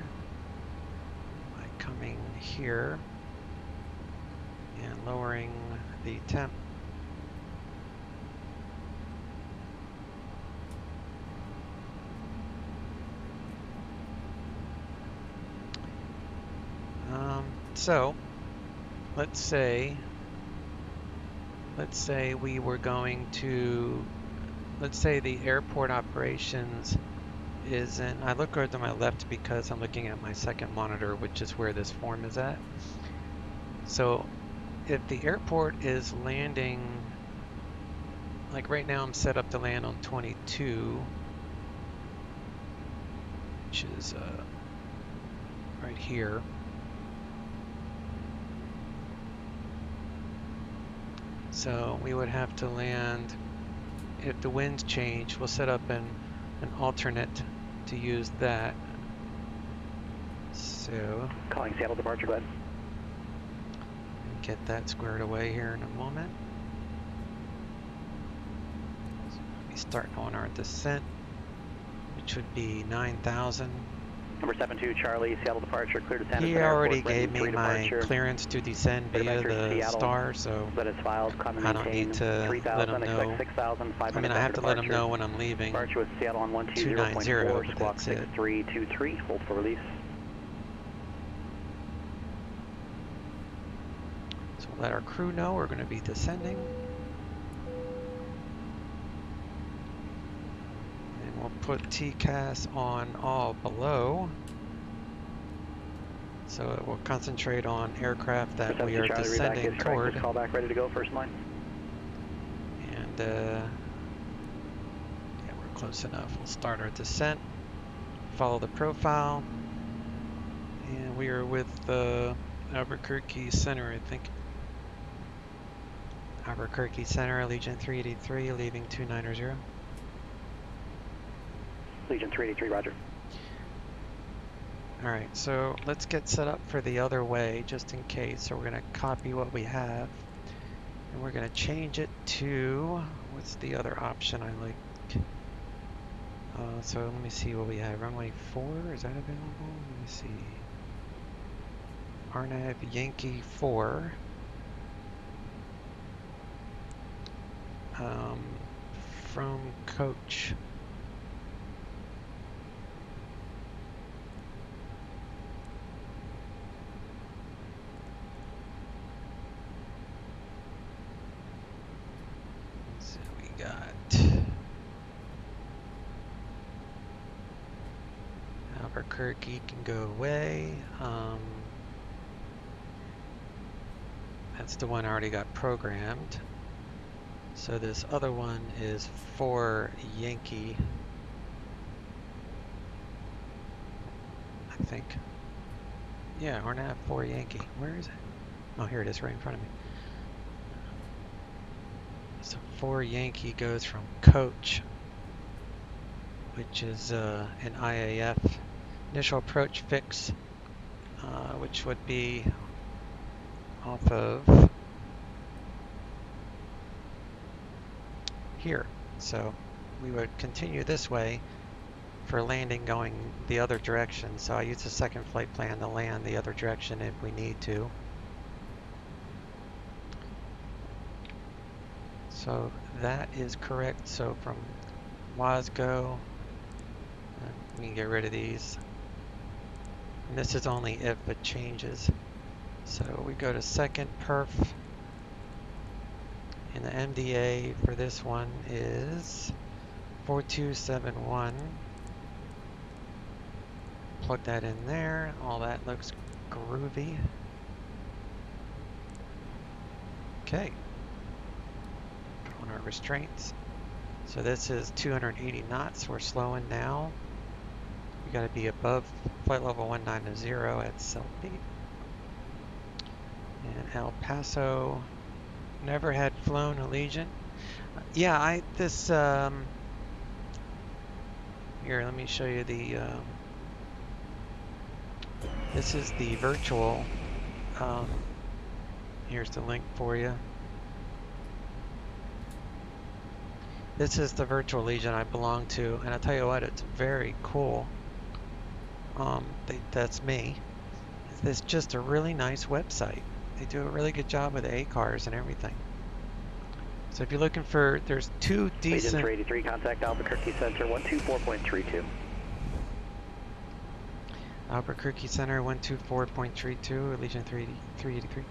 by coming here and lowering the temp. So let's say we were going to, let's say the airport operations is in, I look over to my left because I'm looking at my second monitor, which is where this form is at. So if the airport is landing, like right now I'm set up to land on 22, which is right here. So we would have to land, if the winds change, we'll set up an alternate to use that. So calling Seattle departure, go ahead. Get that squared away here in a moment. So we'll be starting on our descent, which would be 9,000. Number 72 Charlie, Seattle departure, clear to San Jose. He already gave me my clearance to descend via the star, so I don't need to let him know. I mean, I have to let him know when I'm leaving. Departure with Seattle on 290, but squawk that's it. 6323, hold for release. So we'll let our crew know we're going to be descending. We'll put TCAS on all below, so it will concentrate on aircraft that we are descending toward. Call back, ready to go, first line. And yeah, we're close enough. We'll start our descent, follow the profile, and we are with the Albuquerque Center, I think. Albuquerque Center, Allegiant 383, leaving 290. Legion 383, roger. Alright, so let's get set up for the other way, just in case. So we're going to copy what we have, and we're going to change it to, what's the other option I like? So let me see what we have. Runway 4, is that available? Let me see. RNAV Yankee 4. From coach. So we got Albuquerque can go away. That's the one I already got programmed. So this other one is for Yankee, I think. Yeah, RNAV 4 Yankee. Where is it? Oh, here it is, right in front of me. So 4 Yankee goes from coach, which is an IAF initial approach fix, which would be off of here. So we would continue this way for landing going the other direction. So I use the second flight plan to land the other direction if we need to. So that is correct. So from Wasgo, we can get rid of these. And this is only if it changes. So we go to second perf. And the MDA for this one is 4271. Plug that in there. All that looks groovy. Okay. On our restraints. So this is 280 knots. We're slowing now. We got to be above flight level 190 at Selby. And El Paso. Never had flown Allegiant. Yeah, here, let me show you the, this is the virtual, here's the link for you. This is the virtual Allegiant I belong to, and I'll tell you what, it's very cool. That's me. It's just a really nice website. They do a really good job with the A-cars and everything. So if you're looking for, there's two decent... Agent 383, contact Albuquerque Center 124.32. Albuquerque Center 124.32, Allegiant 383.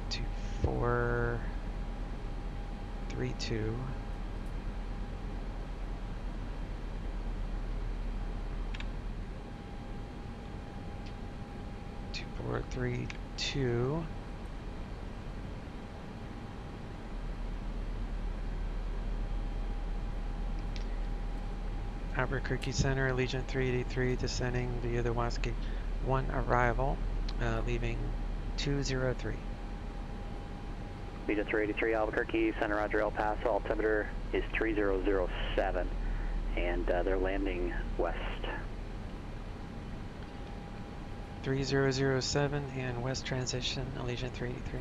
2432. Albuquerque Center, Allegiant 383, descending via the Wasco 1 arrival, leaving 203. Agent 383, Albuquerque Center, Roger, El Paso, altimeter is 3007, and they're landing west. 3007 and west transition, Allegiant 383.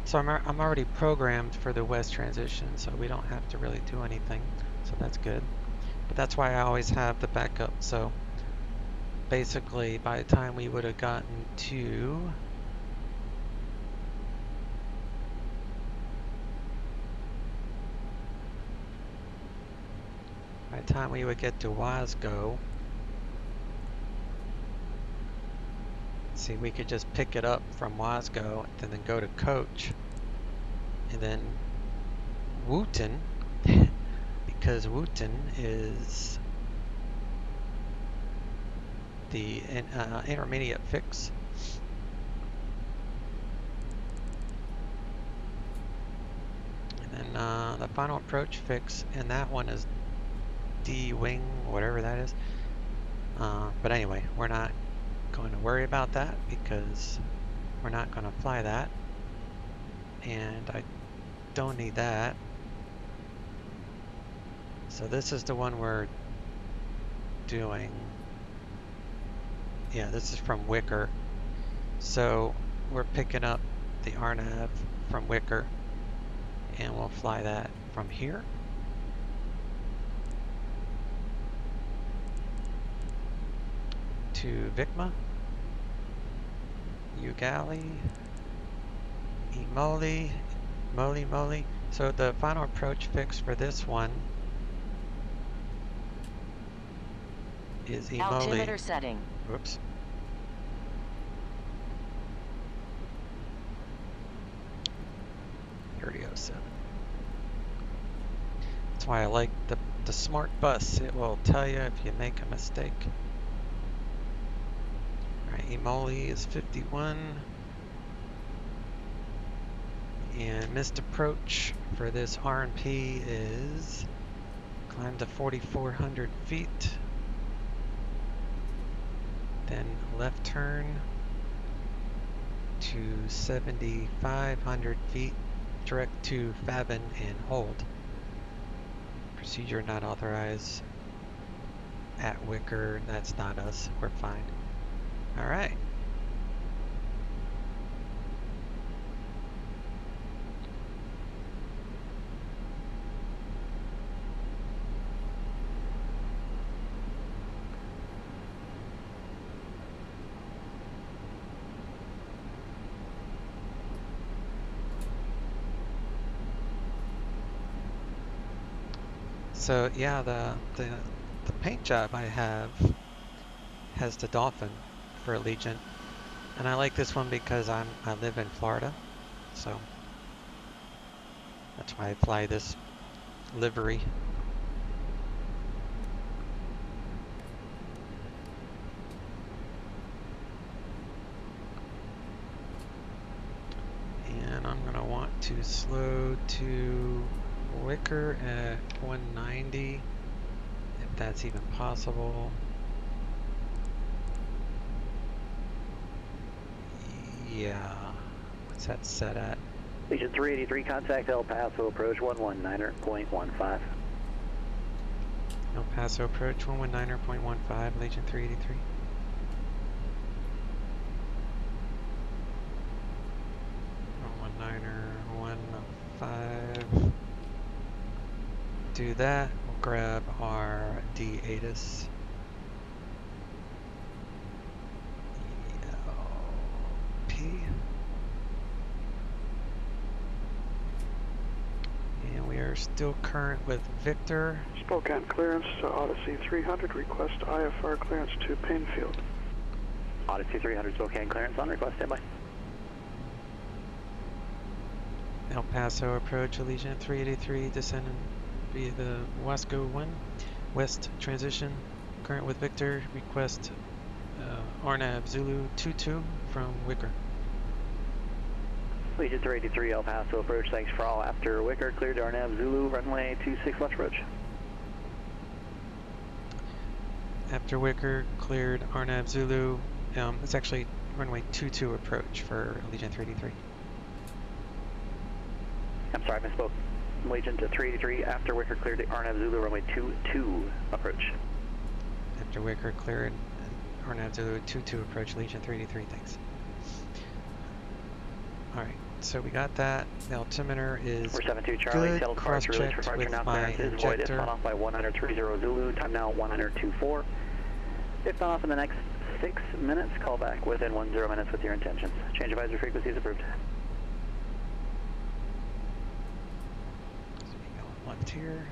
So I'm already programmed for the west transition, so we don't have to really do anything, so that's good. But that's why I always have the backup. So basically, by the time we would have gotten to get to Wasgo, see, we could just pick it up from Wasgo and then go to Coach, and then Wooten. Because Wooten is the intermediate fix. And then the final approach fix, and that one is D-wing, whatever that is. But anyway, we're not going to worry about that because we're not going to fly that. And I don't need that. So this is the one we're doing. Yeah, this is from Wicker. So we're picking up the RNAV from Wicker, and we'll fly that from here. To Vicma, Ugali, Emoli, Moli. So the final approach fix for this one is Emoli. Altimeter setting. Whoops. .3007. That's why I like the smart bus. It will tell you if you make a mistake. Alright, Emoli is 51. And missed approach for this R&P is climb to 4,400 feet. Then left turn to 7,500 feet, direct to Fabin and hold. Procedure not authorized at Wicker. That's not us. We're fine. All right. So yeah, the paint job I have has the dolphin for Allegiant, and I like this one because I live in Florida, so that's why I fly this livery. And I'm gonna want to slow to Wicker at 190, if that's even possible. Yeah, what's that set at? Allegiant 383, contact El Paso, approach 119.15. El Paso approach 119.15, Allegiant 383. Do that, we'll grab our D-ATIS. P. And we are still current with Victor. Spokane clearance, Odyssey 300, request IFR clearance to Painfield. Odyssey 300, Spokane clearance on request, standby. El Paso approach, Allegiant 383, descending via the Wasco 1. West transition, current with Victor, request RNAV Zulu 22 from Wicker. Allegiant 383, El Paso approach, thanks for all. After Wicker, cleared to RNAV Zulu, runway 26 left approach. After Wicker, cleared RNAV Zulu, it's actually runway 22 approach for Allegiant 383. I'm sorry, I misspoke. Allegiant 383, after Wicker cleared to RNAV Zulu, runway 22 approach. After Wicker cleared RNAV Zulu 22 approach, Allegiant 383, thanks. Alright, so we got that. The altimeter is We're 72 Charlie, good, cross-checked with my injector. If not off by 130 Zulu, time now 102.4. If not off in the next 6 minutes, call back within 10 minutes with your intentions. Change advisory frequency is approved. Left here.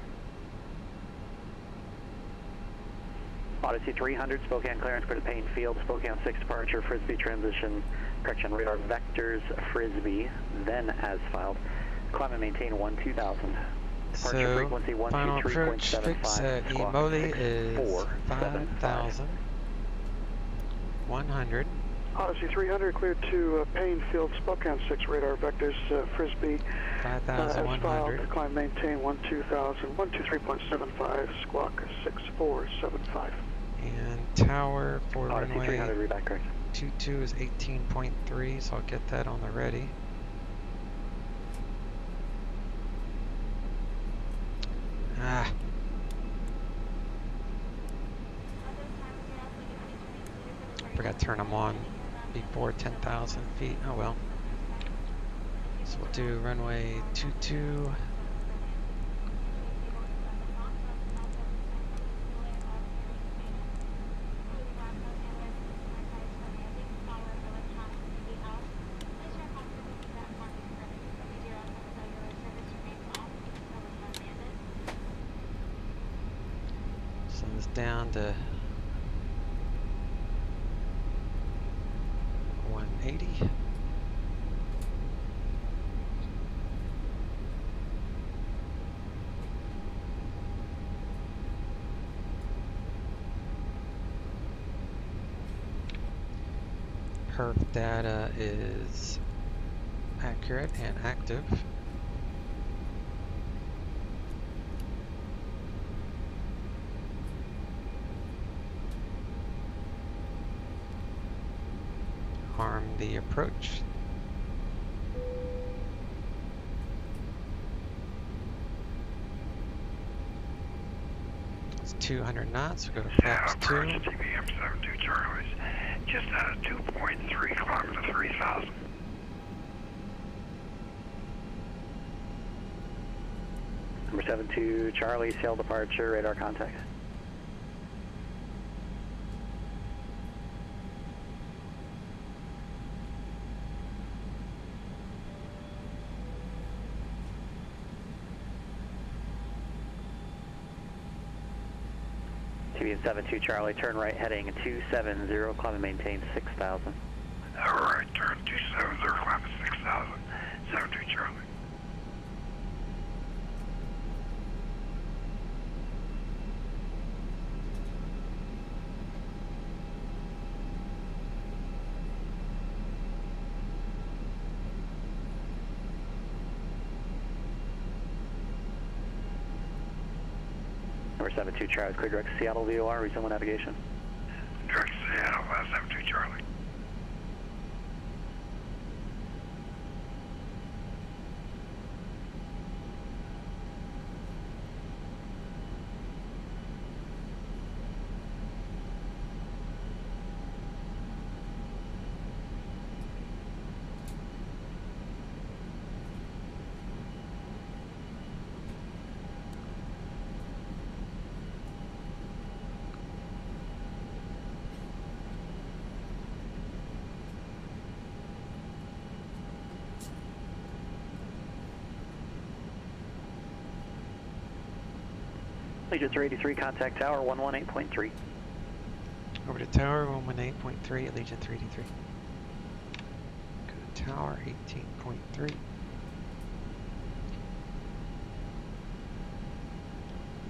Odyssey 300, Spokane clearance for the Painfield, Spokane 6 departure, Frisbee transition, correction, radar vectors, Frisbee, then as filed. Climb and maintain 12000. Departure frequency final approach fix at Emoli is 5,100. Odyssey 300 cleared to Painfield, Spokane 6 radar vectors, Frisbee. 5,100. Climb maintain 12000, 123.75, squawk 6475. And tower for Odyssey runway 300, read back correct. 22 is 18.3, so I'll get that on the ready. Forgot to turn them on before 10,000 feet. Oh well. So we'll do runway 22. So it's down to 180. Perf data is accurate and active. Arm the approach. It's 200 knots. We'll go to flaps 2. GBM 72 Charlie's just out of 2.3 kilometers to 3,000. Number 72 Charlie, sail departure, radar contact. TBN 72 Charlie, turn right heading 270, climb and maintain 6,000. Alright, turn 270, climb at 6,000. 72 Charlie. Number 72 Charlie, clear direct Seattle VOR, resume navigation. Direct Seattle, 72 Charlie. Allegiant 383, contact tower 118.3. Over to tower 118.3, Allegiant 383. Go to tower 18.3.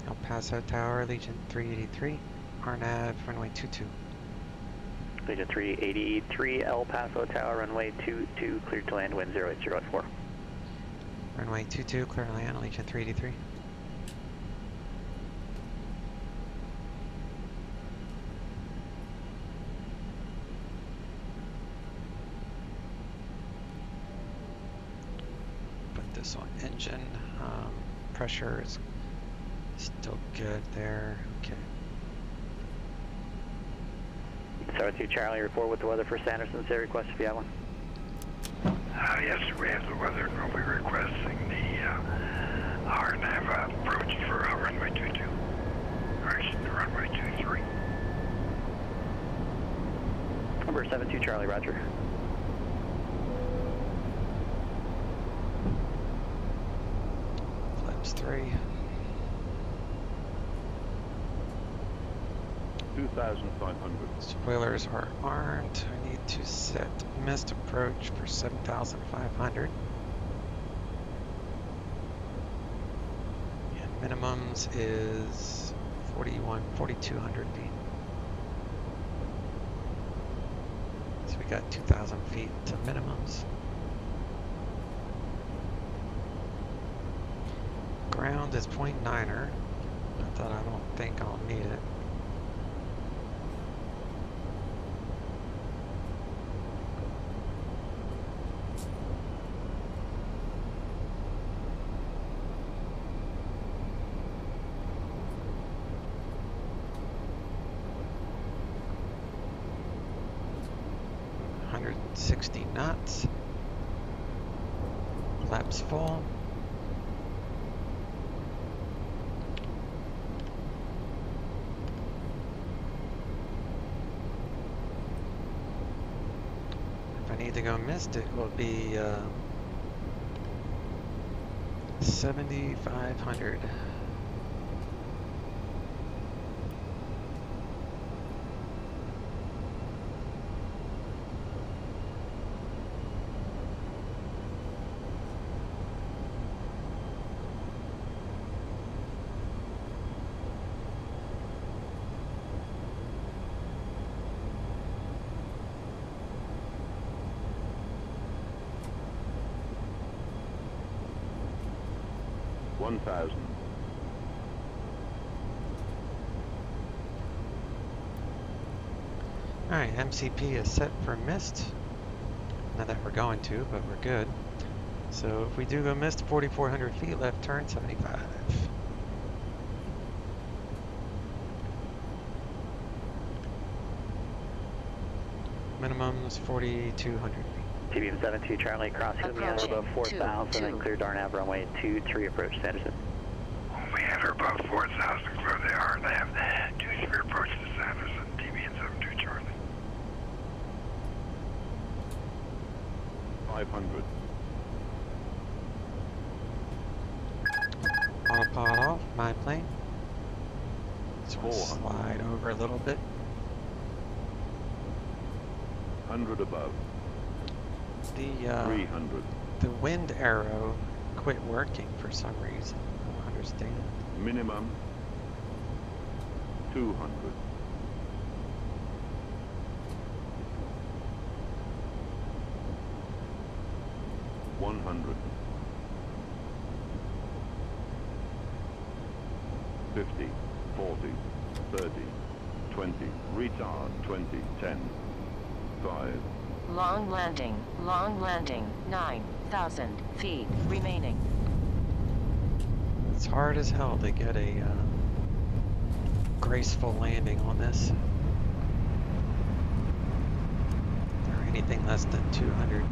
El Paso Tower, Allegiant 383. RNAV runway 22. Allegiant 383, El Paso Tower, runway 22, cleared to land, wind 08014. Runway 22, clear to land, Allegiant 383. Put this on engine. Pressure is still good there. Okay. 72 Charlie, report with the weather for Sanderson. Say request if you have one. Yes, we have the weather, and we'll be requesting the RNAV approach for runway 22. Correction to runway 23. Number 72 Charlie, roger. Flaps 3. 2,500. Spoilers are armed. I need to set missed approach for 7,500. And minimums is 4,200 feet. So we got 2,000 feet to minimums. Ground is 0.9er, but I don't think I'll need it. Knots. Flaps full. If I need to go missed, it will be 7,500. Alright, MCP is set for missed. Not that we're going to, but we're good. So if we do go missed, 4,400 feet, left turn 75. Minimum is 4,200 feet. TBM 72 Charlie, crossing the middle above 4,000 and clear Darnav runway 23, approach Sanderson. We had her above 4,000, clear they are, and they have 23 approach to Sanderson, TBN 72 Charlie. 500. Autopilot off, my plane. So we'll slide over a little bit. 100 above. The 300. the wind arrow quit working for some reason. I don't understand. Minimum 200. 100. 50, 40, 30, 20, retard 20, 10, 5. Long landing, 9,000 feet remaining. It's hard as hell to get a graceful landing on this. Or anything less than 200.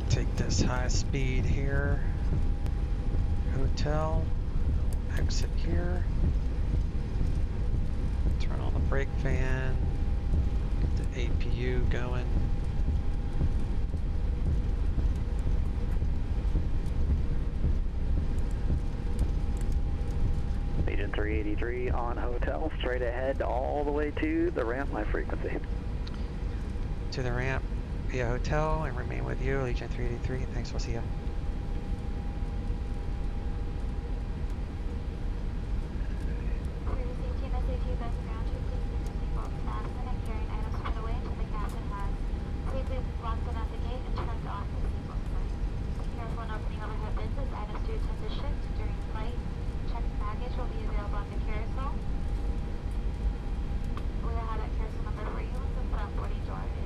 Take this high speed here, hotel, exit here, turn on the brake fan, get the APU going. Agent 383 on hotel, straight ahead all the way to the ramp, my frequency. To the ramp via hotel and remain with you, Allegiant 383. Thanks, we'll see ya.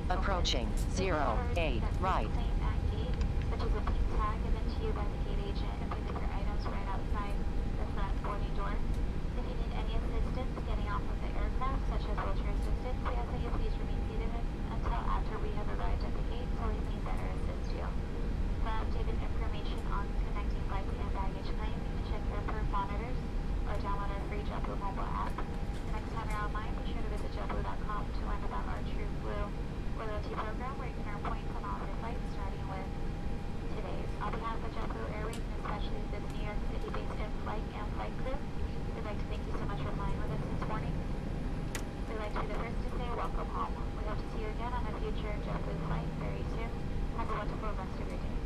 Approaching 08 right. Which is a pink tag given to you by the gate agent and we leave your items right outside the front boarding door. If you need any assistance getting off of the aircraft, such as wheelchair assistance, we ask that you please remain seated until after we have arrived at the gate so we may better assist you. For updated information on connecting flights and baggage claim, you can check airport monitors or download our free JetBlue mobile app. The next time you're online, be sure to visit JetBlue.com to learn about our True Blue loyalty program where you can earn points on all of your flights starting with today's. On behalf of JetBlue Airways and especially the New York City-based in-flight and flight crew, we'd like to thank you so much for flying with us this morning. We'd like to be the first to say welcome home. We hope to see you again on a future JetBlue flight very soon. Have a wonderful rest of your day.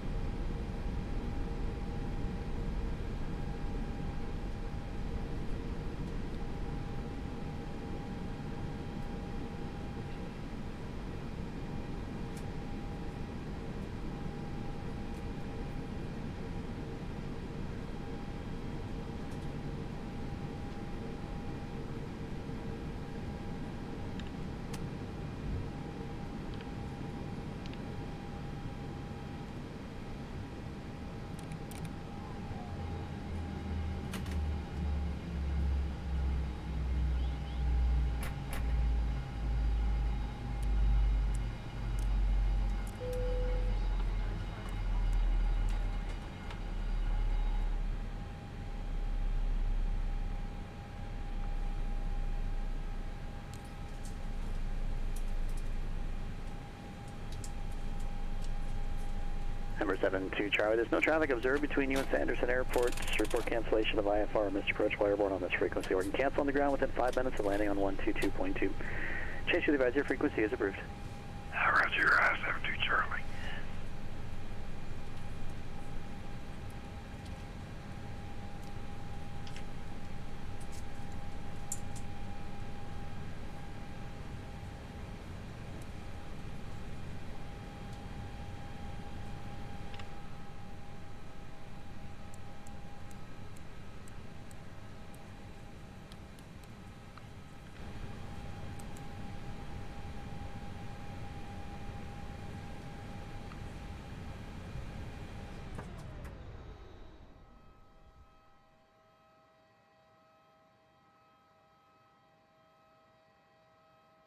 Number 72 Charlie, there's no traffic observed between you and Sanderson Airport. Report cancellation of IFR, Mr. Approach while airborne on this frequency. Or you can cancel on the ground within 5 minutes of landing on 122.2. Chase to the advisory frequency is approved. Roger, 72 Charlie.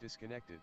Disconnected.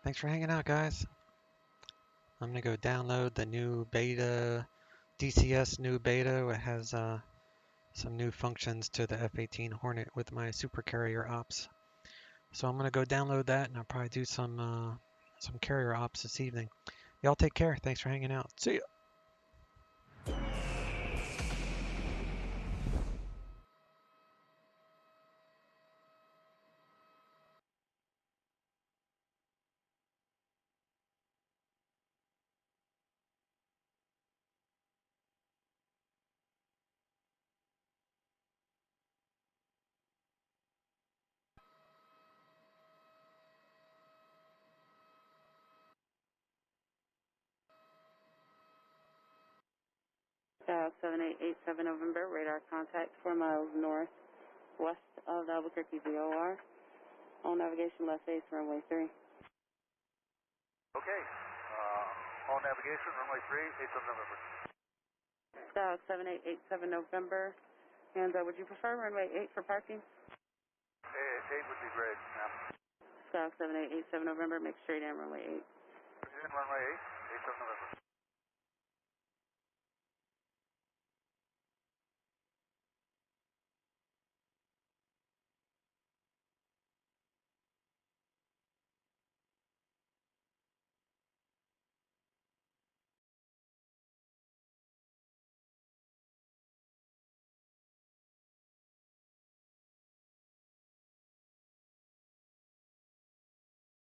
Thanks for hanging out, guys. I'm going to go download the new beta, DCS new beta. It has some new functions to the F-18 Hornet with my supercarrier ops. So I'm going to go download that, and I'll probably do some carrier ops this evening. Y'all take care. Thanks for hanging out. See ya. South 7887 November, radar contact 4 miles northwest of the Albuquerque VOR. On navigation left base, runway 3. Okay, on navigation, runway 3, 87 November. South 7887 November, and would you prefer runway 8 for parking? 8 would be great, ma'am. South 7887 November, make straight in runway 8. In runway 8, 87 November.